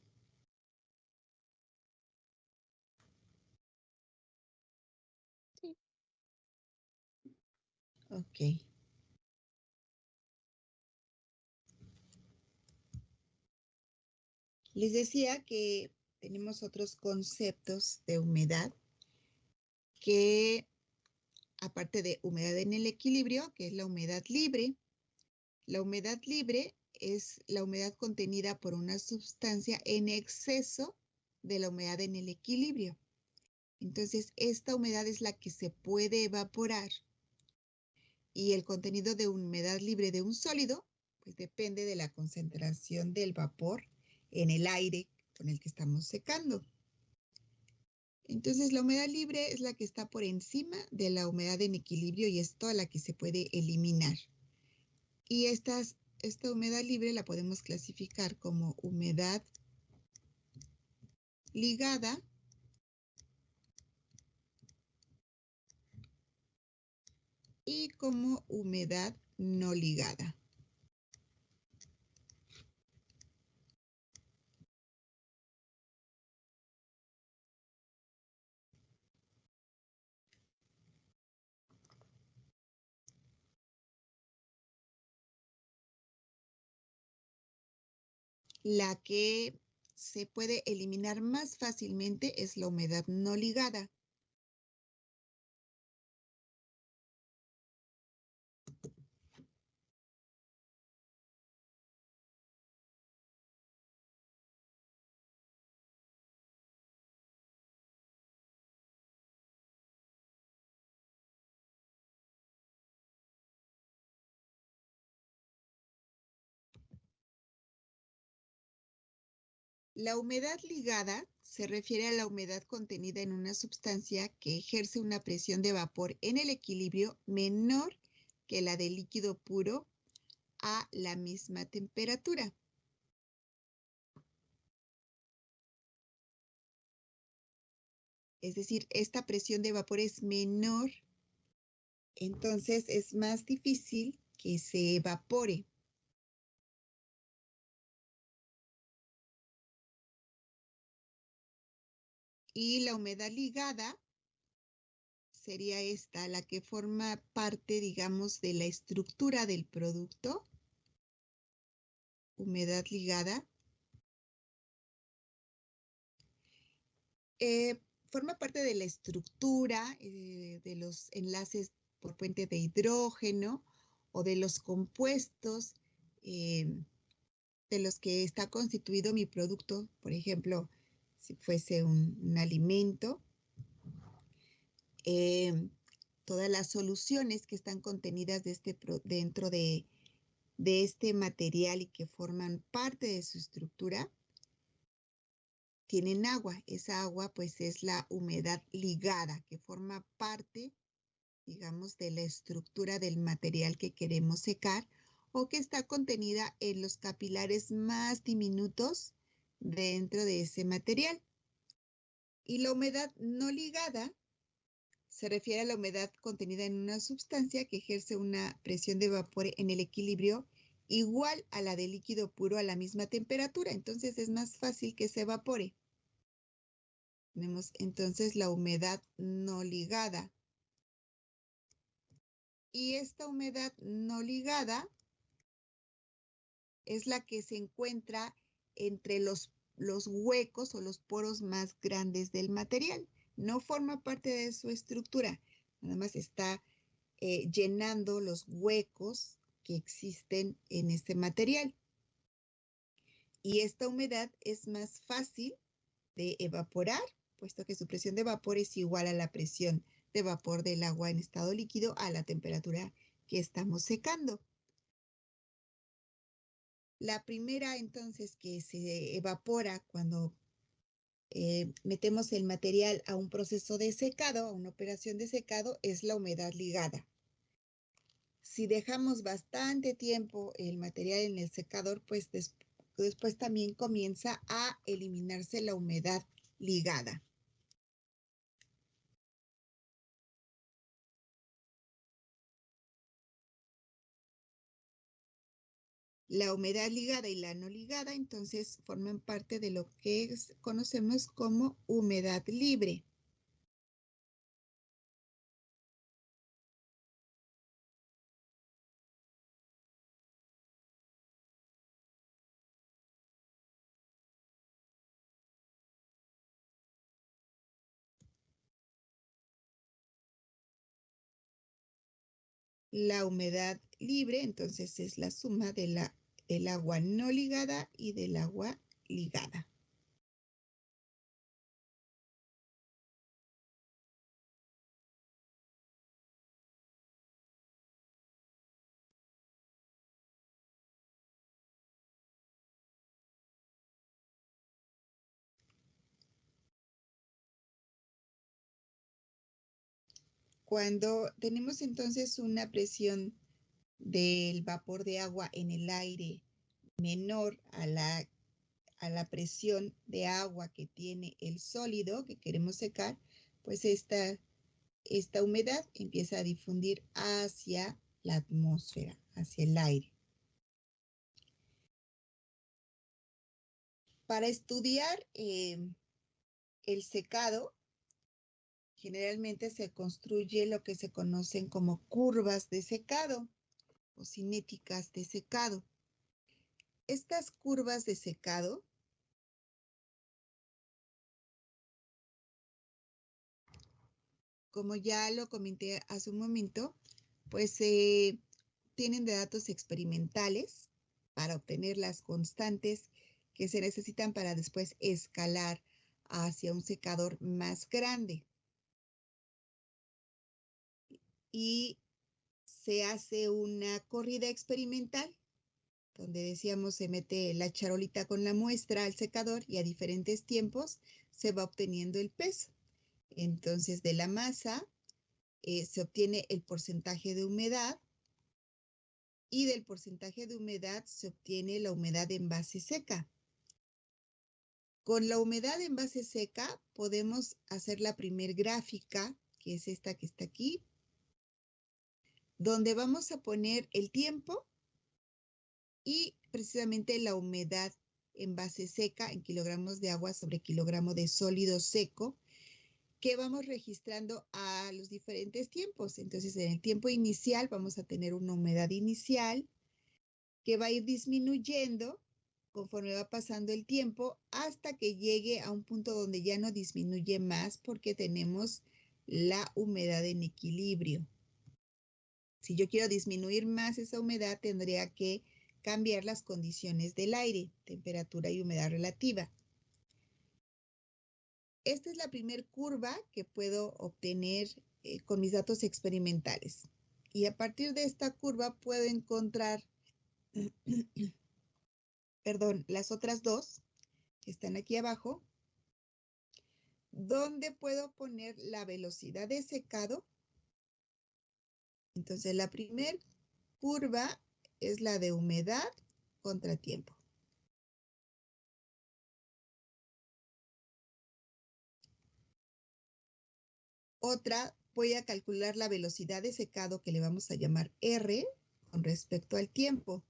Sí. Ok. Les decía que tenemos otros conceptos de humedad que, aparte de humedad en el equilibrio, que es la humedad libre es la humedad contenida por una sustancia en exceso de la humedad en el equilibrio. Entonces, esta humedad es la que se puede evaporar y el contenido de humedad libre de un sólido, pues depende de la concentración del vapor en el aire con el que estamos secando. Entonces, la humedad libre es la que está por encima de la humedad en equilibrio y es toda la que se puede eliminar. Y esta humedad libre la podemos clasificar como humedad ligada y como humedad no ligada. La que se puede eliminar más fácilmente es la humedad no ligada. La humedad ligada se refiere a la humedad contenida en una sustancia que ejerce una presión de vapor en el equilibrio menor que la del líquido puro a la misma temperatura. Es decir, esta presión de vapor es menor, entonces es más difícil que se evapore. Y la humedad ligada sería esta, la que forma parte, digamos, de la estructura del producto. Humedad ligada. Forma parte de la estructura de los enlaces por puente de hidrógeno o de los compuestos de los que está constituido mi producto. Por ejemplo, si fuese un alimento. Todas las soluciones que están contenidas dentro de este material y que forman parte de su estructura, tienen agua. Esa agua pues es la humedad ligada que forma parte, digamos, de la estructura del material que queremos secar o que está contenida en los capilares más diminutos dentro de ese material. Y la humedad no ligada se refiere a la humedad contenida en una sustancia que ejerce una presión de vapor en el equilibrio igual a la del líquido puro a la misma temperatura. Entonces es más fácil que se evapore. Tenemos entonces la humedad no ligada. Y esta humedad no ligada es la que se encuentra entre los huecos o los poros más grandes del material. No forma parte de su estructura, nada más está llenando los huecos que existen en este material. Y esta humedad es más fácil de evaporar, puesto que su presión de vapor es igual a la presión de vapor del agua en estado líquido a la temperatura que estamos secando. La primera, entonces, que se evapora cuando metemos el material a un proceso de secado, a una operación de secado, es la humedad ligada. Si dejamos bastante tiempo el material en el secador, pues después también comienza a eliminarse la humedad ligada. La humedad ligada y la no ligada, entonces, forman parte de lo que conocemos como humedad libre. La humedad libre, entonces, es la suma de la del agua no ligada y del agua ligada. Cuando tenemos entonces una presión del vapor de agua en el aire menor a la presión de agua que tiene el sólido que queremos secar, pues esta humedad empieza a difundir hacia la atmósfera, hacia el aire. Para estudiar el secado, generalmente se construye lo que se conocen como curvas de secado o cinéticas de secado. Estas curvas de secado como ya lo comenté hace un momento, pues tienen de datos experimentales para obtener las constantes que se necesitan para después escalar hacia un secador más grande. Y se hace una corrida experimental donde decíamos se mete la charolita con la muestra al secador y a diferentes tiempos se va obteniendo el peso. Entonces de la masa se obtiene el porcentaje de humedad y del porcentaje de humedad se obtiene la humedad en base seca. Con la humedad en base seca podemos hacer la primer gráfica, que es esta que está aquí, donde vamos a poner el tiempo y precisamente la humedad en base seca en kilogramos de agua sobre kilogramo de sólido seco, que vamos registrando a los diferentes tiempos. Entonces, en el tiempo inicial vamos a tener una humedad inicial que va a ir disminuyendo conforme va pasando el tiempo hasta que llegue a un punto donde ya no disminuye más porque tenemos la humedad en equilibrio. Si yo quiero disminuir más esa humedad, tendría que cambiar las condiciones del aire, temperatura y humedad relativa. Esta es la primera curva que puedo obtener con mis datos experimentales. Y a partir de esta curva puedo encontrar, perdón, las otras dos que están aquí abajo, donde puedo poner la velocidad de secado. Entonces, la primera curva es la de humedad contra tiempo. Otra, voy a calcular la velocidad de secado que le vamos a llamar R con respecto al tiempo.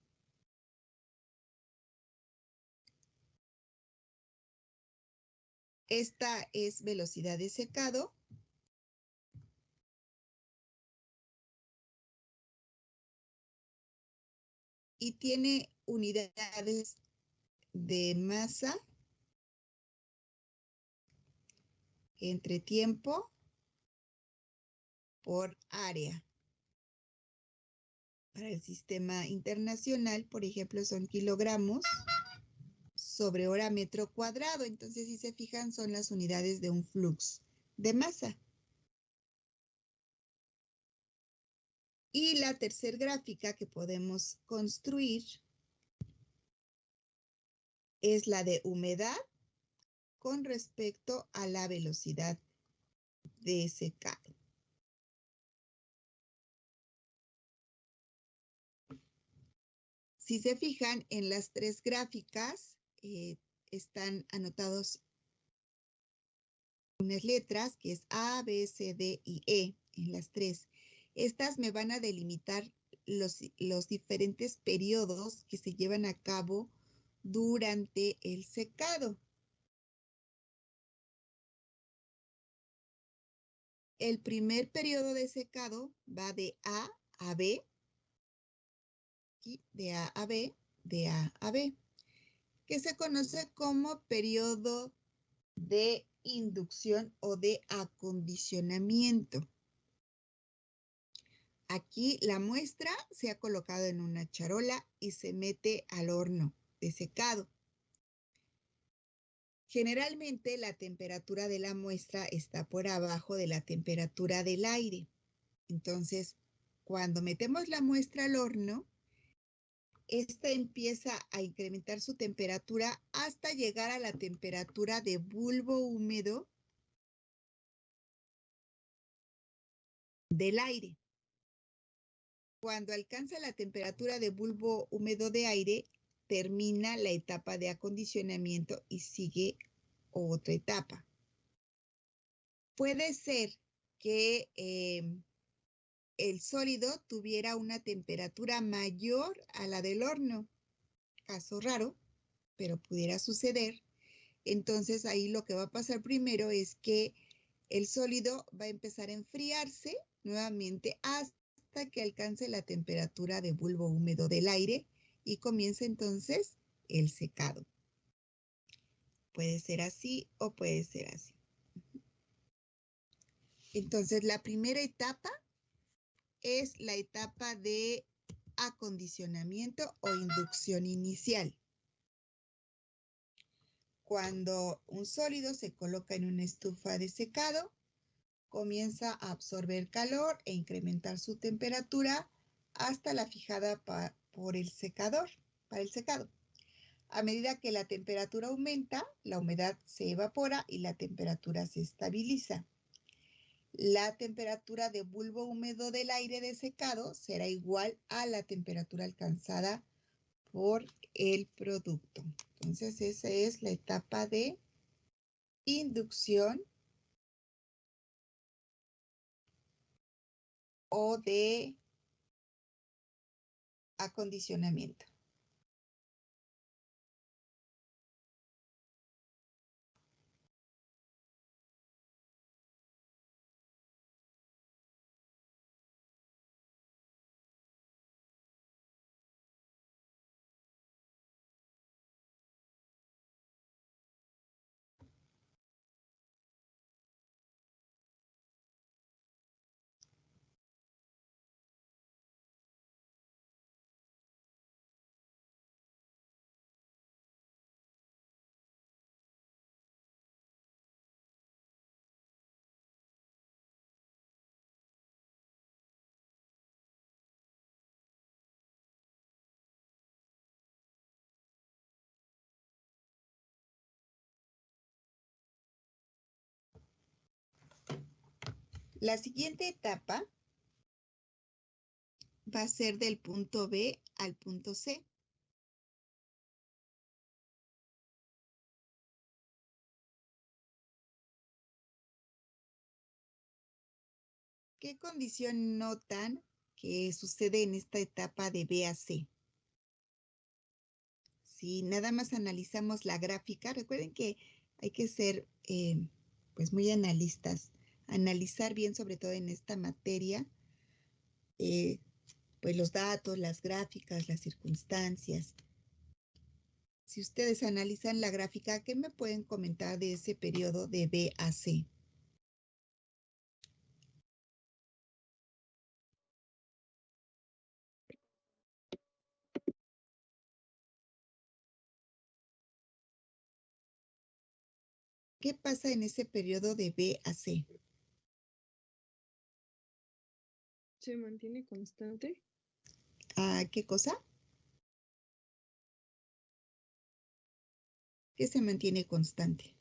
Esta es velocidad de secado. Y tiene unidades de masa entre tiempo por área. Para el sistema internacional, por ejemplo, son kilogramos sobre hora metro cuadrado. Entonces, si se fijan, son las unidades de un flux de masa. Y la tercera gráfica que podemos construir es la de humedad con respecto a la velocidad de secado. Si se fijan, en las tres gráficas están anotados unas letras que es A, B, C, D y E en las tres. Estas me van a delimitar los diferentes periodos que se llevan a cabo durante el secado. El primer periodo de secado va de A a B, y de A a B, de A a B, que se conoce como periodo de inducción o de acondicionamiento. Aquí la muestra se ha colocado en una charola y se mete al horno de secado. Generalmente la temperatura de la muestra está por abajo de la temperatura del aire. Entonces, cuando metemos la muestra al horno, esta empieza a incrementar su temperatura hasta llegar a la temperatura de bulbo húmedo del aire. Cuando alcanza la temperatura de bulbo húmedo de aire, termina la etapa de acondicionamiento y sigue otra etapa. Puede ser que el sólido tuviera una temperatura mayor a la del horno. Caso raro, pero pudiera suceder. Entonces ahí lo que va a pasar primero es que el sólido va a empezar a enfriarse nuevamente hasta que alcance la temperatura de bulbo húmedo del aire y comienza entonces el secado. Puede ser así o puede ser así. Entonces la primera etapa es la etapa de acondicionamiento o inducción inicial. Cuando un sólido se coloca en una estufa de secado, comienza a absorber calor e incrementar su temperatura hasta la fijada por el secador, para el secado. A medida que la temperatura aumenta, la humedad se evapora y la temperatura se estabiliza. La temperatura de bulbo húmedo del aire de secado será igual a la temperatura alcanzada por el producto. Entonces, esa es la etapa de inducción o de acondicionamiento. La siguiente etapa va a ser del punto B al punto C. ¿Qué condición notan que sucede en esta etapa de B a C? Si nada más analizamos la gráfica, recuerden que hay que ser pues muy analistas, analizar bien, sobre todo en esta materia, pues los datos, las gráficas, las circunstancias. Si ustedes analizan la gráfica, ¿qué me pueden comentar de ese periodo de B a C? ¿Qué pasa en ese periodo de B a C? ¿Se mantiene constante? ¿Qué cosa? ¿Qué se mantiene constante?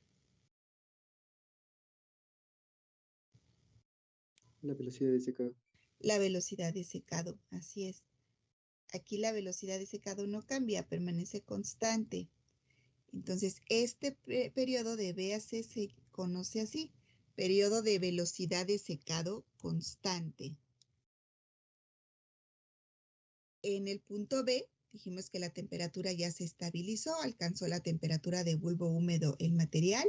La velocidad de secado. La velocidad de secado, así es. Aquí la velocidad de secado no cambia, permanece constante. Entonces, este periodo de B a C se conoce así, periodo de velocidad de secado constante. En el punto B, dijimos que la temperatura ya se estabilizó, alcanzó la temperatura de bulbo húmedo el material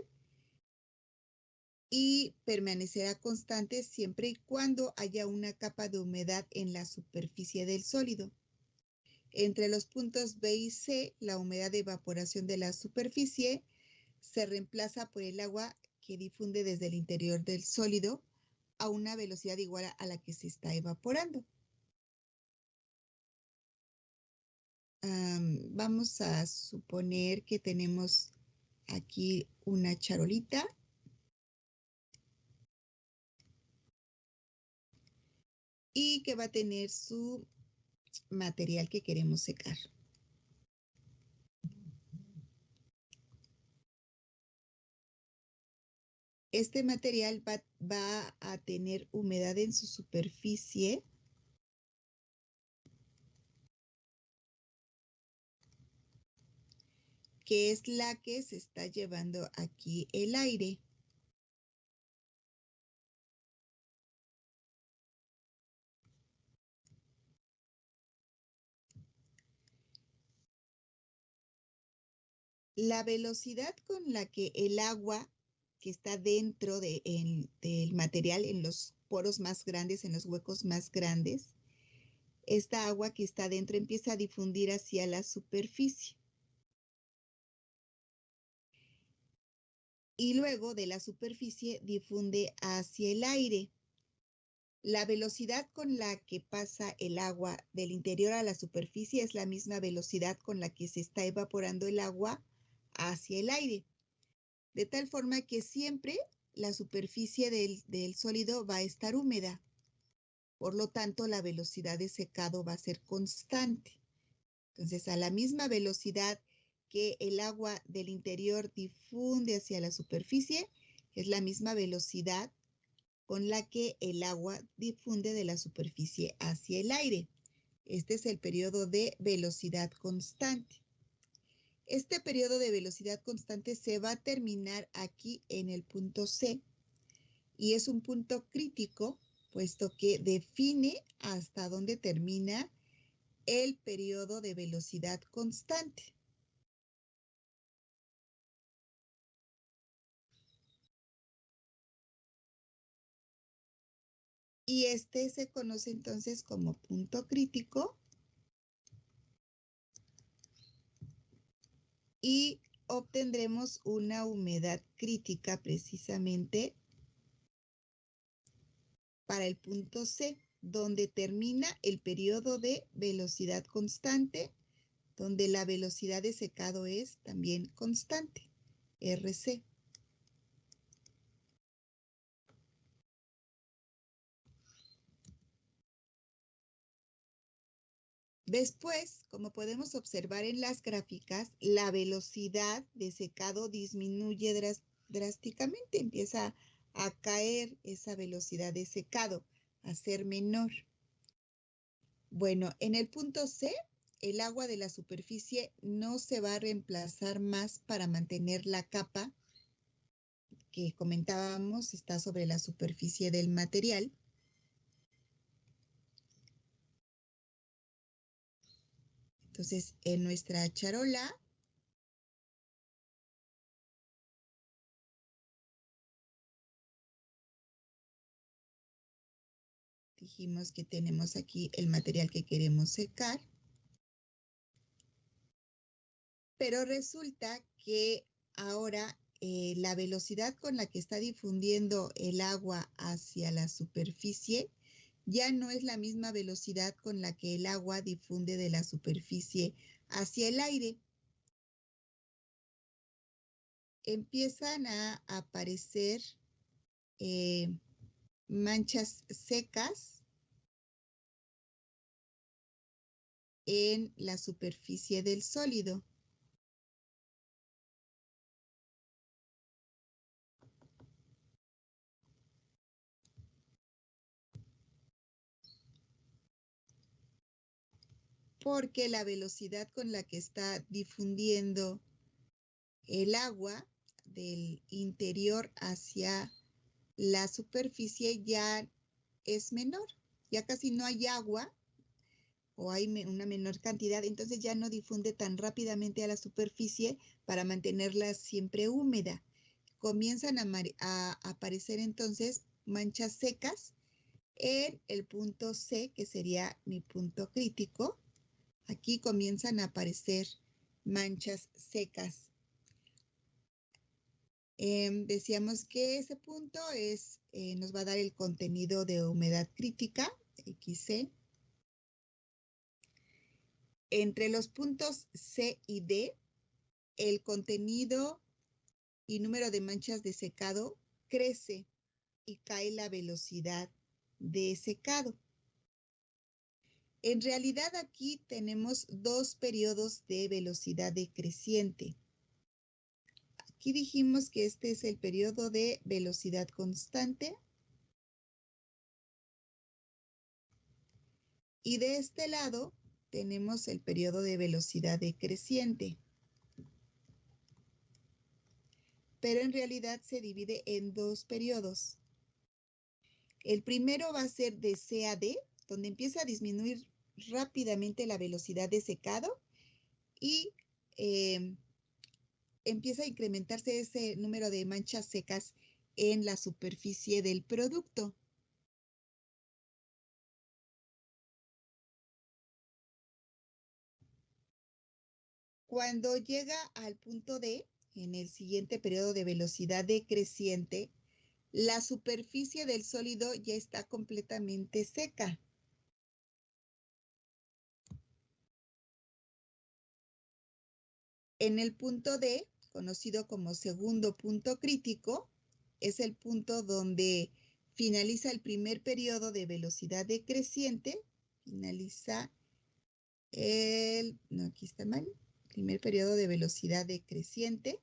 y permanecerá constante siempre y cuando haya una capa de humedad en la superficie del sólido. Entre los puntos B y C, la humedad de evaporación de la superficie se reemplaza por el agua que difunde desde el interior del sólido a una velocidad igual a la que se está evaporando. vamos a suponer que tenemos aquí una charolita. Y que va a tener su material que queremos secar. Este material va a tener humedad en su superficie que es la que se está llevando aquí el aire. La velocidad con la que el agua que está dentro del material, en los poros más grandes, en los huecos más grandes, esta agua que está dentro empieza a difundir hacia la superficie. Y luego de la superficie difunde hacia el aire. La velocidad con la que pasa el agua del interior a la superficie es la misma velocidad con la que se está evaporando el agua hacia el aire. De tal forma que siempre la superficie del sólido va a estar húmeda. Por lo tanto, la velocidad de secado va a ser constante. Entonces, a la misma velocidad que el agua del interior difunde hacia la superficie, es la misma velocidad con la que el agua difunde de la superficie hacia el aire. Este es el periodo de velocidad constante. Este periodo de velocidad constante se va a terminar aquí en el punto C y es un punto crítico, puesto que define hasta dónde termina el periodo de velocidad constante. Y este se conoce entonces como punto crítico y obtendremos una humedad crítica precisamente para el punto C, donde termina el periodo de velocidad constante, donde la velocidad de secado es también constante, RC. Después, como podemos observar en las gráficas, la velocidad de secado disminuye drásticamente, empieza a caer esa velocidad de secado, a ser menor. Bueno, en el punto C, el agua de la superficie no se va a reemplazar más para mantener la capa que comentábamos, está sobre la superficie del material. Entonces, en nuestra charola dijimos que tenemos aquí el material que queremos secar. Pero resulta que ahora la velocidad con la que está difundiendo el agua hacia la superficie ya no es la misma velocidad con la que el agua difunde de la superficie hacia el aire. Empiezan a aparecer manchas secas en la superficie del sólido. Porque la velocidad con la que está difundiendo el agua del interior hacia la superficie ya es menor, ya casi no hay agua o hay una menor cantidad, entonces ya no difunde tan rápidamente a la superficie para mantenerla siempre húmeda. Comienzan a aparecer entonces manchas secas en el punto C, que sería mi punto crítico. Aquí comienzan a aparecer manchas secas. Decíamos que ese punto nos va a dar el contenido de humedad crítica, XC. Entre los puntos C y D, el contenido y número de manchas de secado crece y cae la velocidad de secado. En realidad aquí tenemos dos periodos de velocidad decreciente. Aquí dijimos que este es el periodo de velocidad constante. Y de este lado tenemos el periodo de velocidad decreciente. Pero en realidad se divide en dos periodos. El primero va a ser de C a D, donde empieza a disminuir rápidamente la velocidad de secado y empieza a incrementarse ese número de manchas secas en la superficie del producto. Cuando llega al punto D, en el siguiente periodo de velocidad decreciente, la superficie del sólido ya está completamente seca. En el punto D, conocido como segundo punto crítico, es el punto donde finaliza el primer periodo de velocidad decreciente. Finaliza no, aquí está mal. Primer periodo de velocidad decreciente.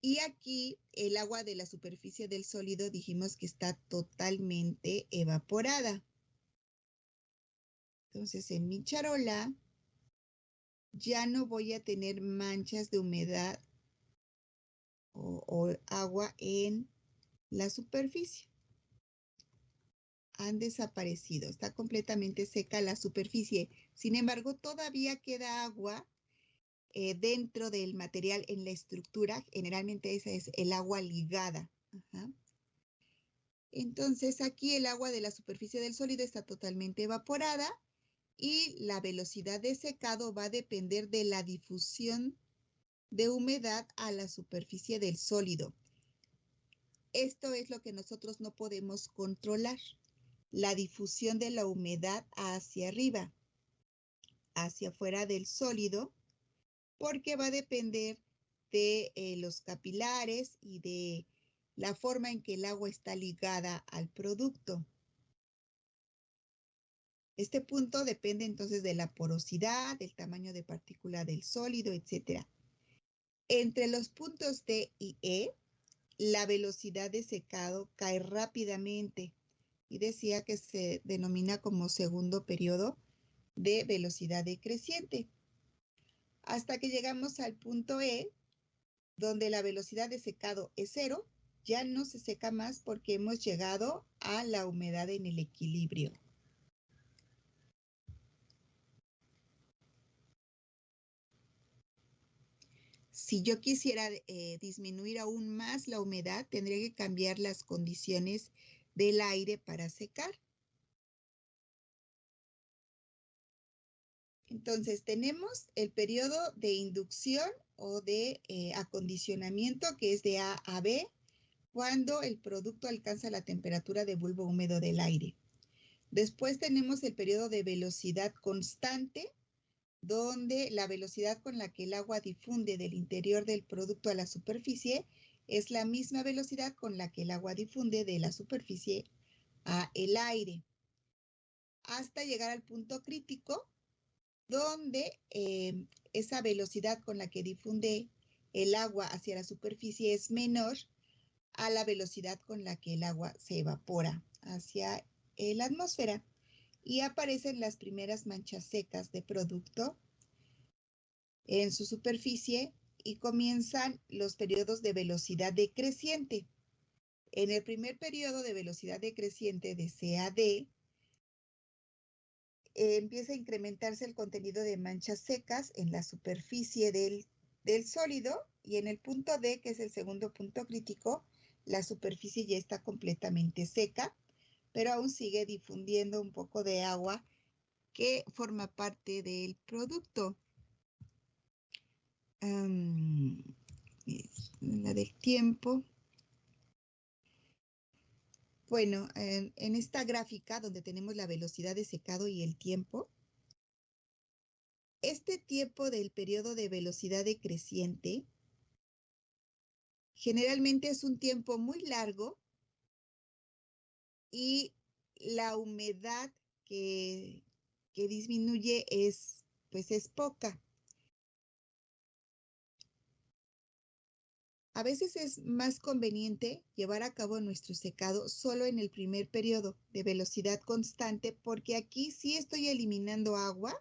Y aquí el agua de la superficie del sólido dijimos que está totalmente evaporada. Entonces en mi charola ya no voy a tener manchas de humedad o agua en la superficie. Han desaparecido, está completamente seca la superficie. Sin embargo, todavía queda agua dentro del material en la estructura. Generalmente esa es el agua ligada. Ajá. Entonces aquí el agua de la superficie del sólido está totalmente evaporada y la velocidad de secado va a depender de la difusión de humedad a la superficie del sólido. Esto es lo que nosotros no podemos controlar, la difusión de la humedad hacia arriba, hacia afuera del sólido, porque va a depender de los capilares y de la forma en que el agua está ligada al producto. Este punto depende entonces de la porosidad, del tamaño de partícula del sólido, etc. Entre los puntos D y E, la velocidad de secado cae rápidamente y decía que se denomina como segundo periodo de velocidad decreciente. Hasta que llegamos al punto E, donde la velocidad de secado es 0, ya no se seca más porque hemos llegado a la humedad en el equilibrio. Si yo quisiera disminuir aún más la humedad, tendría que cambiar las condiciones del aire para secar. Entonces tenemos el periodo de inducción o de acondicionamiento, que es de A a B, cuando el producto alcanza la temperatura de bulbo húmedo del aire. Después tenemos el periodo de velocidad constante, donde la velocidad con la que el agua difunde del interior del producto a la superficie es la misma velocidad con la que el agua difunde de la superficie a el aire, hasta llegar al punto crítico, donde esa velocidad con la que difunde el agua hacia la superficie es menor a la velocidad con la que el agua se evapora hacia la atmósfera. Y aparecen las primeras manchas secas de producto en su superficie y comienzan los periodos de velocidad decreciente. En el primer periodo de velocidad decreciente de C a D, empieza a incrementarse el contenido de manchas secas en la superficie del sólido, y en el punto D, que es el segundo punto crítico, la superficie ya está completamente seca, pero aún sigue difundiendo un poco de agua que forma parte del producto. La del tiempo. Bueno, en esta gráfica donde tenemos la velocidad de secado y el tiempo, este tiempo del periodo de velocidad decreciente generalmente es un tiempo muy largo y la humedad que disminuye es poca. A veces es más conveniente llevar a cabo nuestro secado solo en el primer periodo de velocidad constante, porque aquí sí estoy eliminando agua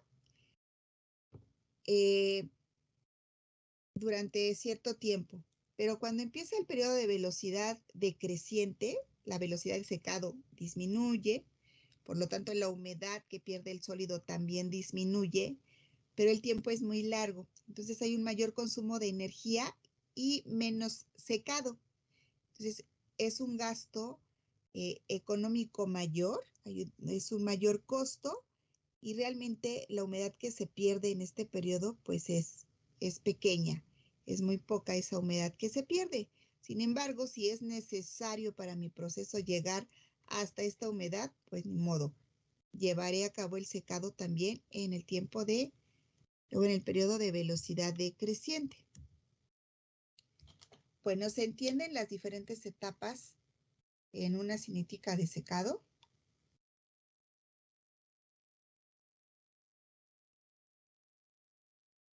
durante cierto tiempo. Pero cuando empieza el periodo de velocidad decreciente, la velocidad del secado disminuye, por lo tanto la humedad que pierde el sólido también disminuye, pero el tiempo es muy largo. Entonces hay un mayor consumo de energía y menos secado. Entonces es un gasto económico mayor, es un mayor costo y realmente la humedad que se pierde en este periodo pues es pequeña, es muy poca esa humedad que se pierde. Sin embargo, si es necesario para mi proceso llegar hasta esta humedad, pues ni modo, llevaré a cabo el secado también en el tiempo o en el periodo de velocidad decreciente. Bueno, ¿se entienden las diferentes etapas en una cinética de secado?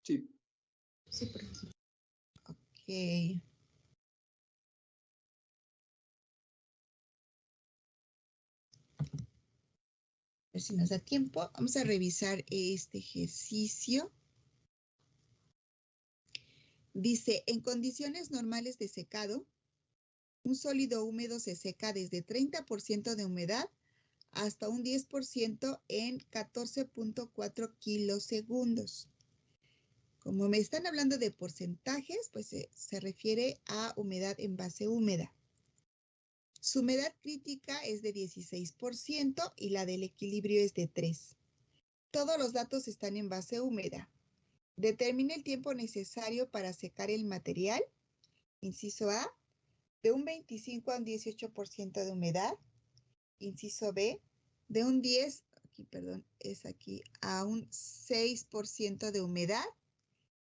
Sí. Sí, profesor. Ok. A ver si nos da tiempo. Vamos a revisar este ejercicio. Dice, en condiciones normales de secado, un sólido húmedo se seca desde 30% de humedad hasta un 10% en 14.4 kilosegundos. Como me están hablando de porcentajes, pues se refiere a humedad en base húmeda. Su humedad crítica es de 16% y la del equilibrio es de 3. Todos los datos están en base húmeda. Determine el tiempo necesario para secar el material. Inciso A, de un 25 a un 18% de humedad. Inciso B, de un 10, a un 6% de humedad.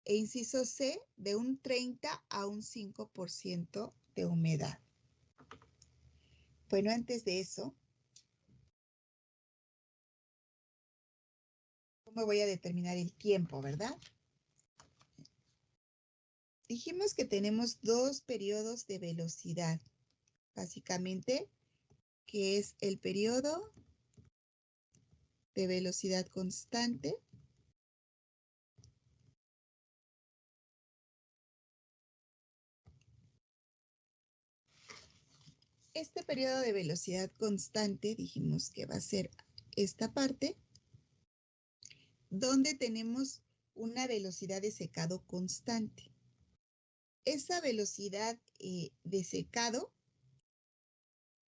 E inciso C, de un 30 a un 5% de humedad. Bueno, antes de eso, ¿cómo voy a determinar el tiempo, verdad? Dijimos que tenemos dos periodos de velocidad, básicamente, que es el periodo de velocidad constante este periodo de velocidad constante, dijimos que va a ser esta parte, donde tenemos una velocidad de secado constante. Esa velocidad de secado,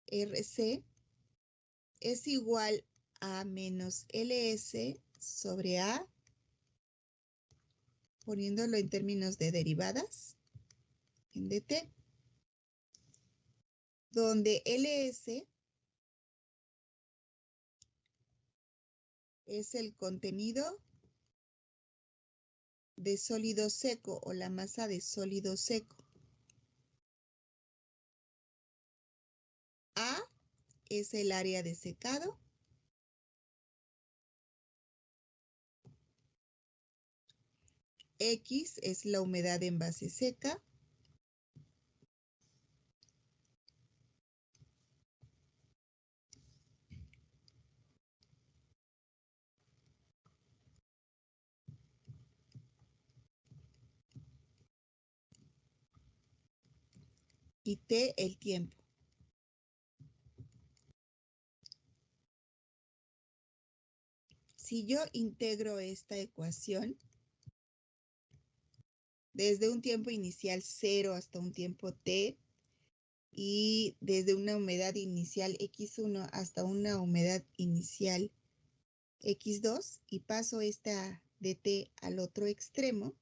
RC, es igual a menos LS sobre A, poniéndolo en términos de derivadas, en dt, donde LS es el contenido de sólido seco o la masa de sólido seco. A es el área de secado. X es la humedad en base seca. Y T el tiempo. Si yo integro esta ecuación desde un tiempo inicial 0 hasta un tiempo t y desde una humedad inicial x1 hasta una humedad inicial x2 y paso esta dt al otro extremo,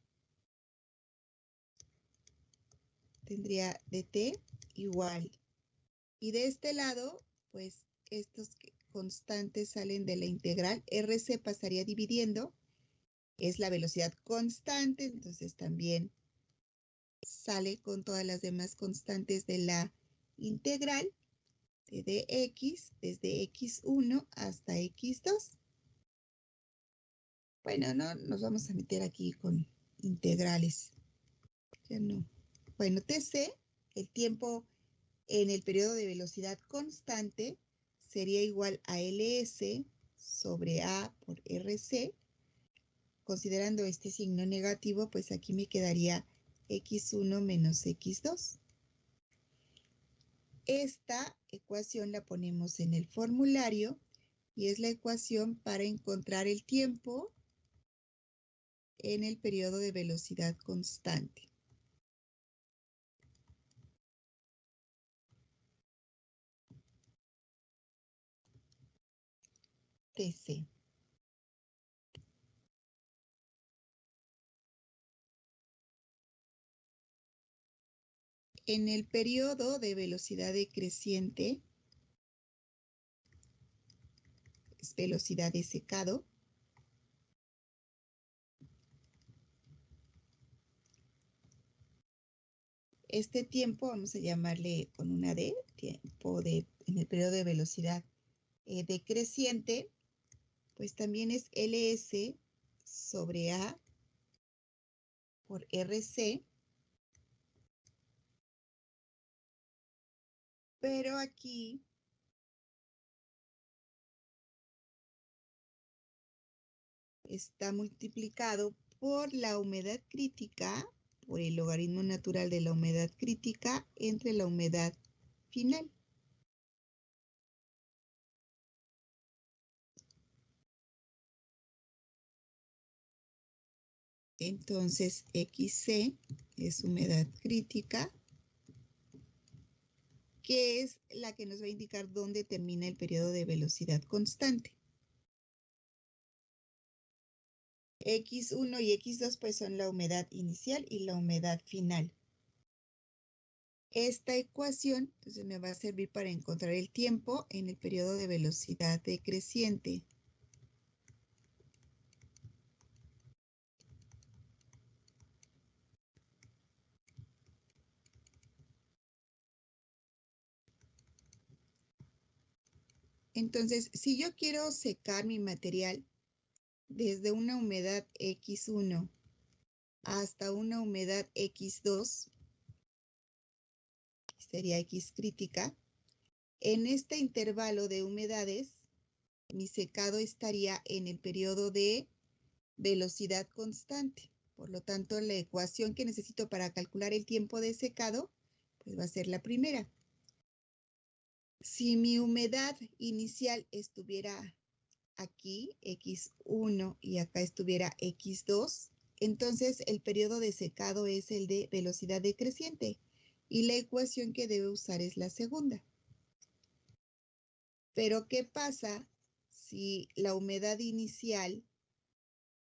tendría dt igual. Y de este lado pues estos constantes salen de la integral. RC pasaría dividiendo. Es la velocidad constante, entonces también sale con todas las demás constantes de la integral de dx desde x1 hasta x2. Bueno, no nos vamos a meter aquí con integrales. Ya no. Bueno, TC, el tiempo en el periodo de velocidad constante sería igual a LS sobre A por RC. Considerando este signo negativo, pues aquí me quedaría x1 menos x2. Esta ecuación la ponemos en el formulario y es la ecuación para encontrar el tiempo en el periodo de velocidad constante. TC. En el periodo de velocidad decreciente, es velocidad de secado, este tiempo, vamos a llamarle con una D, tiempo en el periodo de velocidad decreciente, pues también es LS sobre A por RC, pero aquí está multiplicado por la humedad crítica, por el logaritmo natural de la humedad crítica entre la humedad final. Entonces, XC es humedad crítica, que es la que nos va a indicar dónde termina el periodo de velocidad constante. X1 y X2 pues son la humedad inicial y la humedad final. Esta ecuación entonces me va a servir para encontrar el tiempo en el periodo de velocidad decreciente. Entonces, si yo quiero secar mi material desde una humedad X1 hasta una humedad X2, sería X crítica, en este intervalo de humedades, mi secado estaría en el periodo de velocidad constante. Por lo tanto, la ecuación que necesito para calcular el tiempo de secado, pues va a ser la primera. Si mi humedad inicial estuviera aquí, X1, y acá estuviera X2, entonces el periodo de secado es el de velocidad decreciente. Y la ecuación que debe usar es la segunda. Pero, ¿qué pasa si la humedad inicial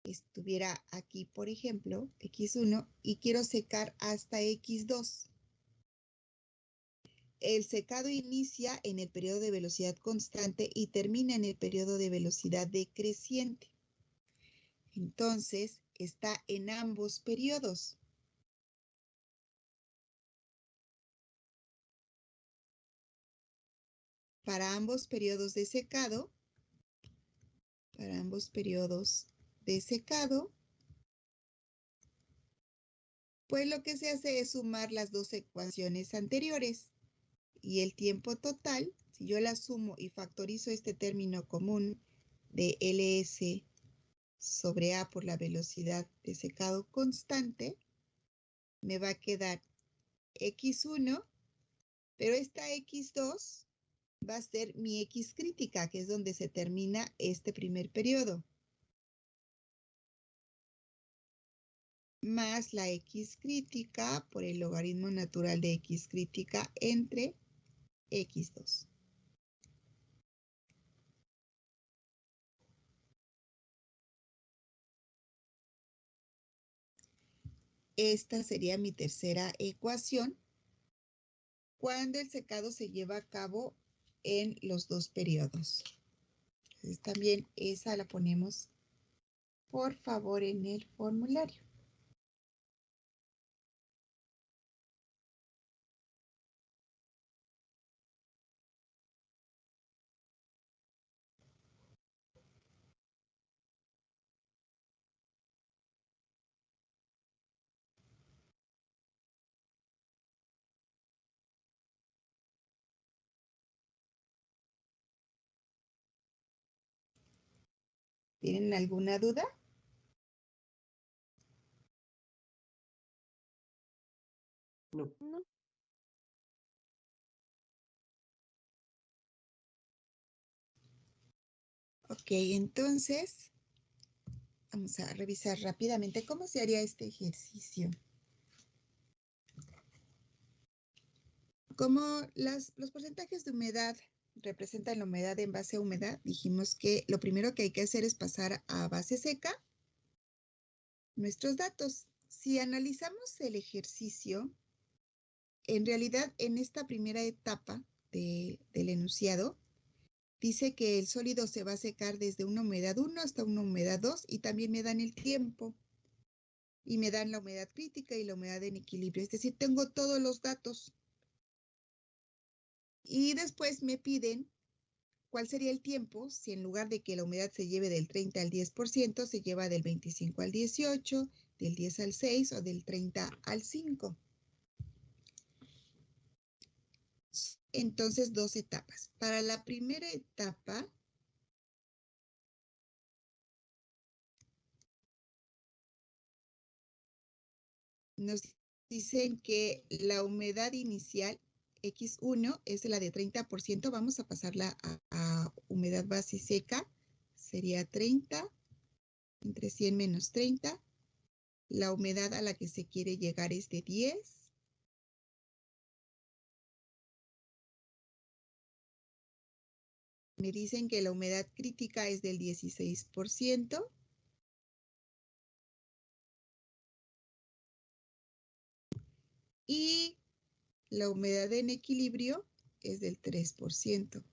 estuviera aquí, por ejemplo, X1, y quiero secar hasta X2? El secado inicia en el periodo de velocidad constante y termina en el periodo de velocidad decreciente. Entonces, está en ambos periodos. Para ambos periodos de secado, pues lo que se hace es sumar las dos ecuaciones anteriores. Y el tiempo total, si yo la sumo y factorizo este término común de LS sobre A por la velocidad de secado constante, me va a quedar X1, pero esta X2 va a ser mi X crítica, que es donde se termina este primer periodo, más la X crítica por el logaritmo natural de X crítica entre X2. Esta sería mi tercera ecuación cuando el secado se lleva a cabo en los dos periodos. Entonces, también esa la ponemos, por favor, en el formulario. ¿Tienen alguna duda? No. No. Ok, entonces vamos a revisar rápidamente cómo se haría este ejercicio. Como los porcentajes de humedad representan la humedad en base a humedad, dijimos que lo primero que hay que hacer es pasar a base seca nuestros datos. Si analizamos el ejercicio, en realidad en esta primera etapa del enunciado, dice que el sólido se va a secar desde una humedad 1 hasta una humedad 2 y también me dan el tiempo. Y me dan la humedad crítica y la humedad en equilibrio. Es decir, tengo todos los datos. Y después me piden cuál sería el tiempo si en lugar de que la humedad se lleve del 30 al 10%, se lleva del 25 al 18, del 10 al 6 o del 30 al 5. Entonces, dos etapas. Para la primera etapa, nos dicen que la humedad inicial X1 es la de 30%. Vamos a pasarla a humedad base seca. Sería 30 entre 100 menos 30. La humedad a la que se quiere llegar es de 10. Me dicen que la humedad crítica es del 16%. Y la humedad en equilibrio es del 3%.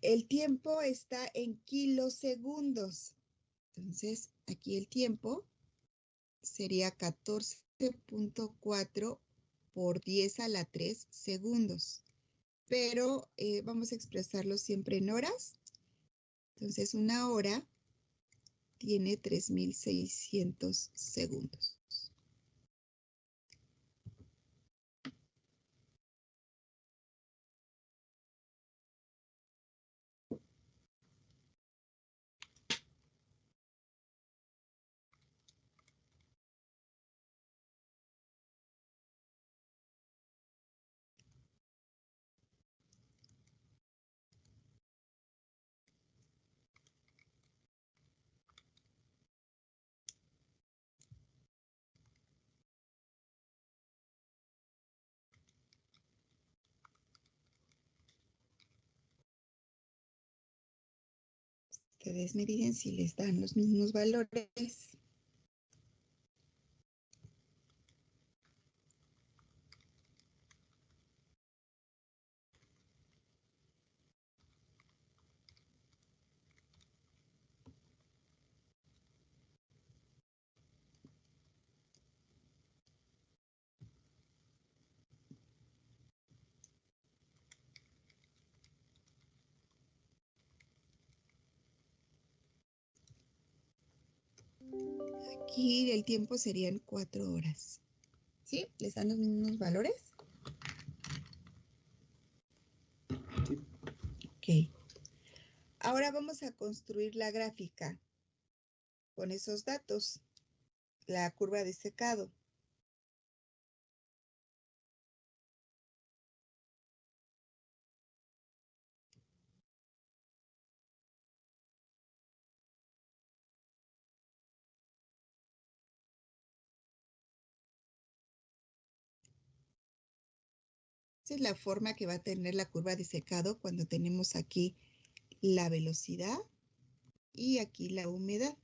El tiempo está en kilosegundos. Entonces, aquí el tiempo sería 14.4 por 10 a la 3 segundos. Pero vamos a expresarlo siempre en horas. Entonces, una hora tiene 3.600 segundos. Ustedes me dicen si les dan los mismos valores. Aquí el tiempo serían 4 horas. ¿Sí? ¿Les dan los mismos valores? Sí. Ok. Ahora vamos a construir la gráfica con esos datos, la curva de secado. Esa es la forma que va a tener la curva de secado cuando tenemos aquí la velocidad y aquí la humedad.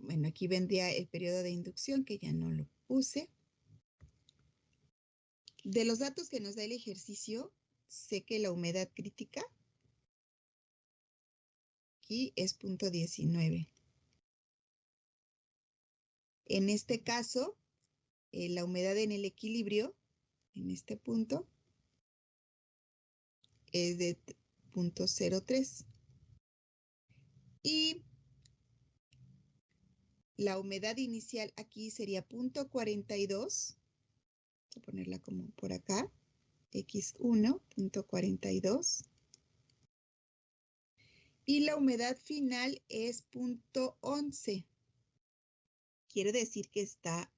Bueno, aquí vendría el periodo de inducción, que ya no lo puse. De los datos que nos da el ejercicio, sé que la humedad crítica aquí es 0.19. En este caso, la humedad en el equilibrio, en este punto, es de 0.03. Y la humedad inicial aquí sería 0.42. Voy a ponerla como por acá. X1, 0.42. Y la humedad final es 0.11. Quiere decir que está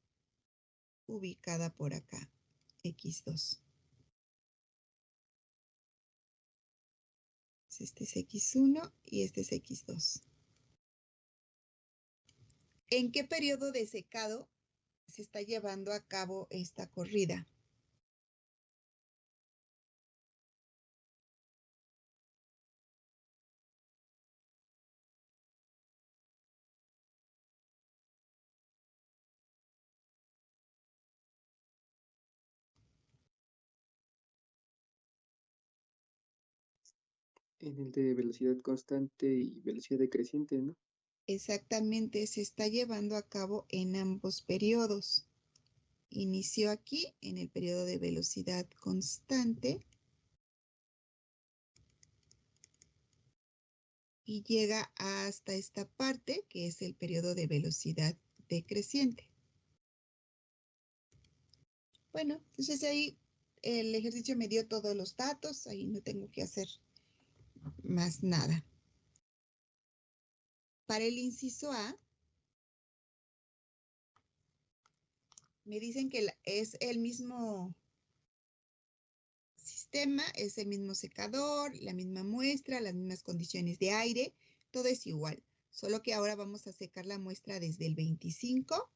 ubicada por acá, X2. Este es X1 y este es X2. ¿En qué periodo de secado se está llevando a cabo esta corrida? En el de velocidad constante y velocidad decreciente, ¿no? Exactamente, se está llevando a cabo en ambos periodos. Inició aquí en el periodo de velocidad constante y llega hasta esta parte, que es el periodo de velocidad decreciente. Bueno, entonces ahí el ejercicio me dio todos los datos, ahí no tengo que hacer más nada. Para el inciso A, me dicen que es el mismo sistema, es el mismo secador, la misma muestra, las mismas condiciones de aire, todo es igual, solo que ahora vamos a secar la muestra desde el 25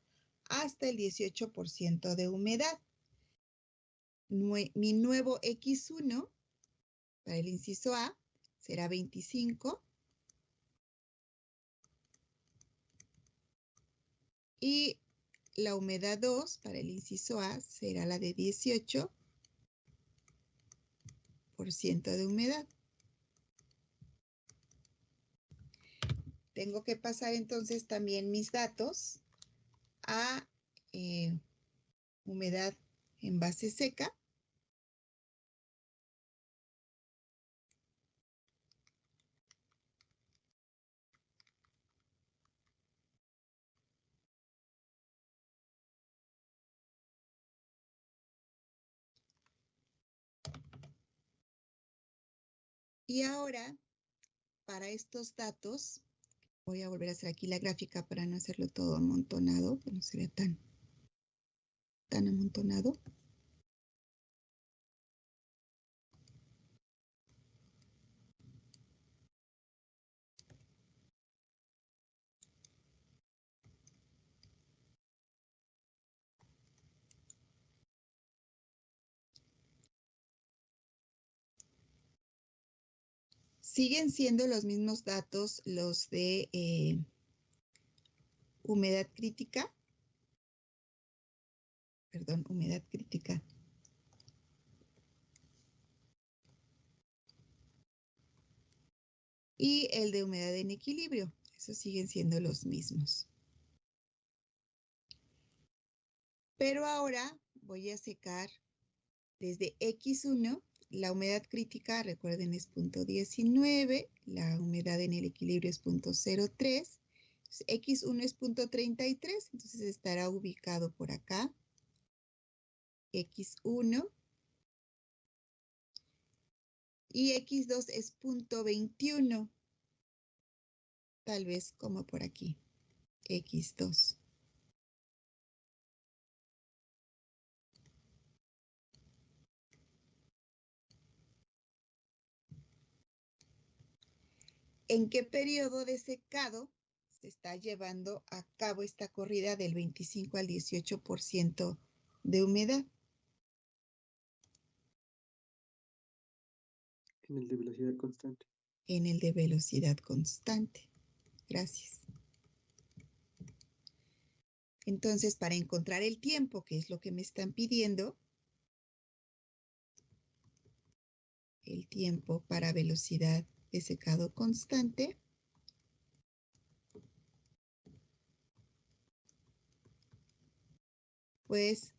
hasta el 18% de humedad. Mi nuevo X1 para el inciso A será 25 y la humedad 2 para el inciso A será la de 18% de humedad. Tengo que pasar entonces también mis datos a humedad en base seca. Y ahora, para estos datos, voy a volver a hacer aquí la gráfica para no hacerlo todo amontonado, que no se vea tan amontonado. Siguen siendo los mismos datos los de humedad crítica. Perdón, humedad crítica. Y el de humedad en equilibrio. Esos siguen siendo los mismos. Pero ahora voy a secar desde X1, la humedad crítica, recuerden, es 0.19, la humedad en el equilibrio es 0.03, X1 es 0.33, entonces estará ubicado por acá, X1, y X2 es 0.21, tal vez como por aquí, X2. ¿En qué periodo de secado se está llevando a cabo esta corrida del 25 al 18% de humedad? En el de velocidad constante. En el de velocidad constante. Gracias. Entonces, para encontrar el tiempo, que es lo que me están pidiendo, el tiempo para velocidad de secado constante, pues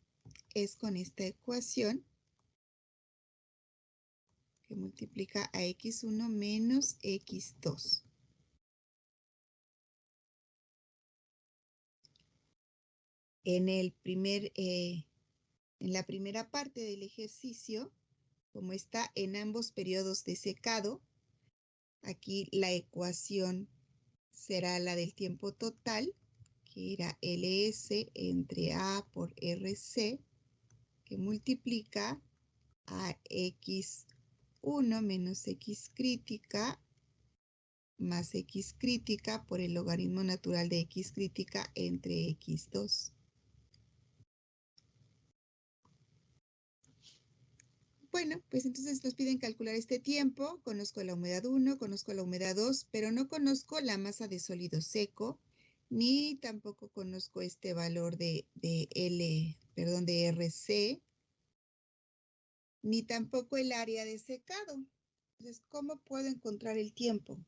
es con esta ecuación que multiplica a x1 menos x2. En la primera parte del ejercicio, como está en ambos periodos de secado, aquí la ecuación será la del tiempo total, que era LS entre A por RC, que multiplica a X1 menos X crítica más X crítica por el logaritmo natural de X crítica entre X2. Bueno, pues entonces nos piden calcular este tiempo. Conozco la humedad 1, conozco la humedad 2, pero no conozco la masa de sólido seco, ni tampoco conozco este valor de RC, ni tampoco el área de secado. Entonces, ¿cómo puedo encontrar el tiempo?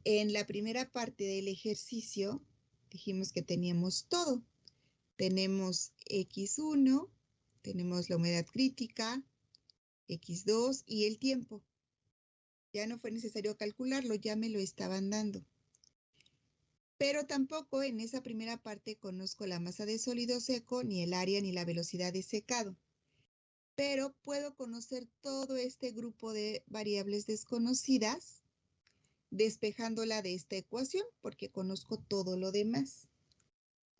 En la primera parte del ejercicio dijimos que teníamos todo. Tenemos X1, tenemos la humedad crítica, X2 y el tiempo. Ya no fue necesario calcularlo, ya me lo estaban dando. Pero tampoco en esa primera parte conozco la masa de sólido seco, ni el área, ni la velocidad de secado. Pero puedo conocer todo este grupo de variables desconocidas despejándola de esta ecuación, porque conozco todo lo demás.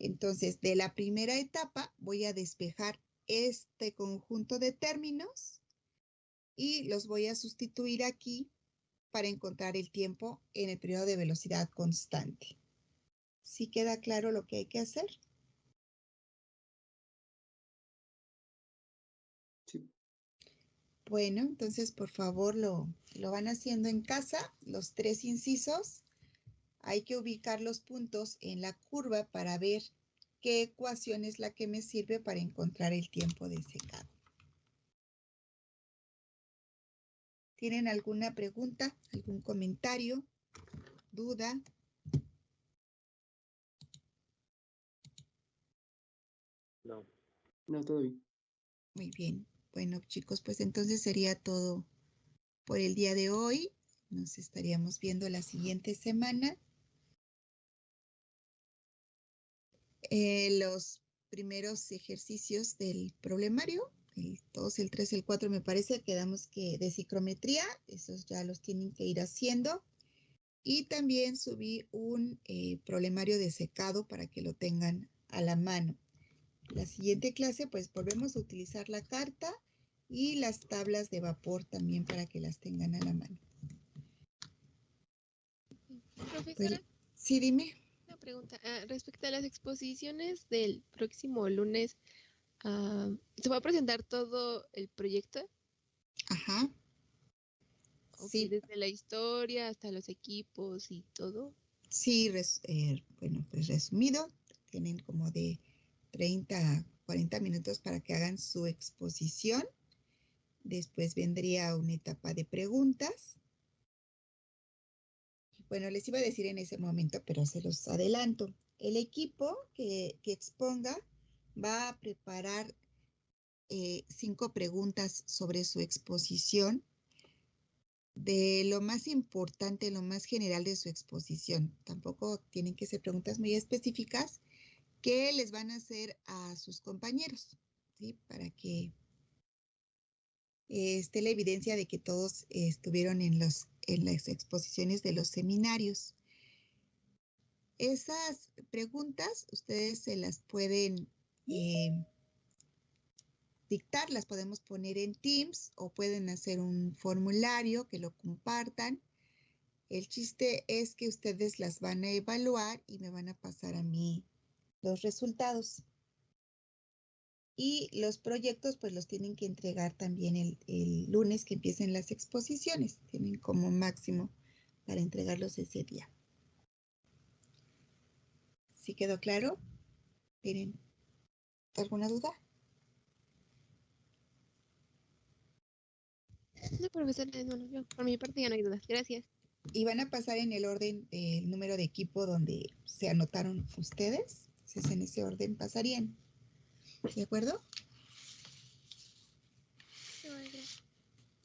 Entonces, de la primera etapa voy a despejar este conjunto de términos y los voy a sustituir aquí para encontrar el tiempo en el periodo de velocidad constante. ¿Sí queda claro lo que hay que hacer? Sí. Bueno, entonces por favor lo van haciendo en casa, los 3 incisos. Hay que ubicar los puntos en la curva para ver qué ecuación es la que me sirve para encontrar el tiempo de secado. ¿Tienen alguna pregunta, algún comentario, duda? No. No, todo bien. Muy bien. Bueno, chicos, pues entonces sería todo por el día de hoy. Nos estaríamos viendo la siguiente semana. Los primeros ejercicios del problemario, el 2, el 3, el 4, me parece, quedamos que de psicometría, esos ya los tienen que ir haciendo. Y también subí un problemario de secado para que lo tengan a la mano. La siguiente clase, pues volvemos a utilizar la carta y las tablas de vapor también para que las tengan a la mano. Profesora, Pues, sí, dime. una pregunta. Respecto a las exposiciones del próximo lunes, ¿se va a presentar todo el proyecto? Ajá. Ok, Sí, desde la historia hasta los equipos y todo. sí, bueno, pues resumido, tienen como de 30 a 40 minutos para que hagan su exposición. Después vendría una etapa de preguntas. Bueno, les iba a decir en ese momento, pero se los adelanto. El equipo que exponga va a preparar 5 preguntas sobre su exposición, de lo más importante, lo más general de su exposición. Tampoco tienen que ser preguntas muy específicas que les van a hacer a sus compañeros, ¿sí? Para que esté la evidencia de que todos estuvieron en las exposiciones de los seminarios. Esas preguntas ustedes se las pueden dictar, las podemos poner en Teams o pueden hacer un formulario que lo compartan. El chiste es que ustedes las van a evaluar y me van a pasar a mí los resultados. Y los proyectos pues los tienen que entregar también el lunes que empiecen las exposiciones. Tienen como máximo para entregarlos ese día. ¿Sí quedó claro? ¿Tienen alguna duda? No, profesora, bueno, yo por mi parte ya no hay dudas. Gracias. Y van a pasar en el orden el número de equipo donde se anotaron ustedes. Entonces en ese orden pasarían. ¿De acuerdo?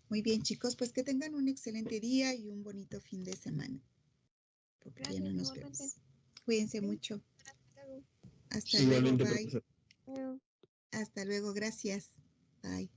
Muy bien, chicos, pues que tengan un excelente día y un bonito fin de semana. Porque ya no Gracias, nos igualmente. vemos. Cuídense Sí. mucho. Hasta luego. Hasta luego, Igualmente, bye. profesor. Luego. Hasta luego, gracias. Bye.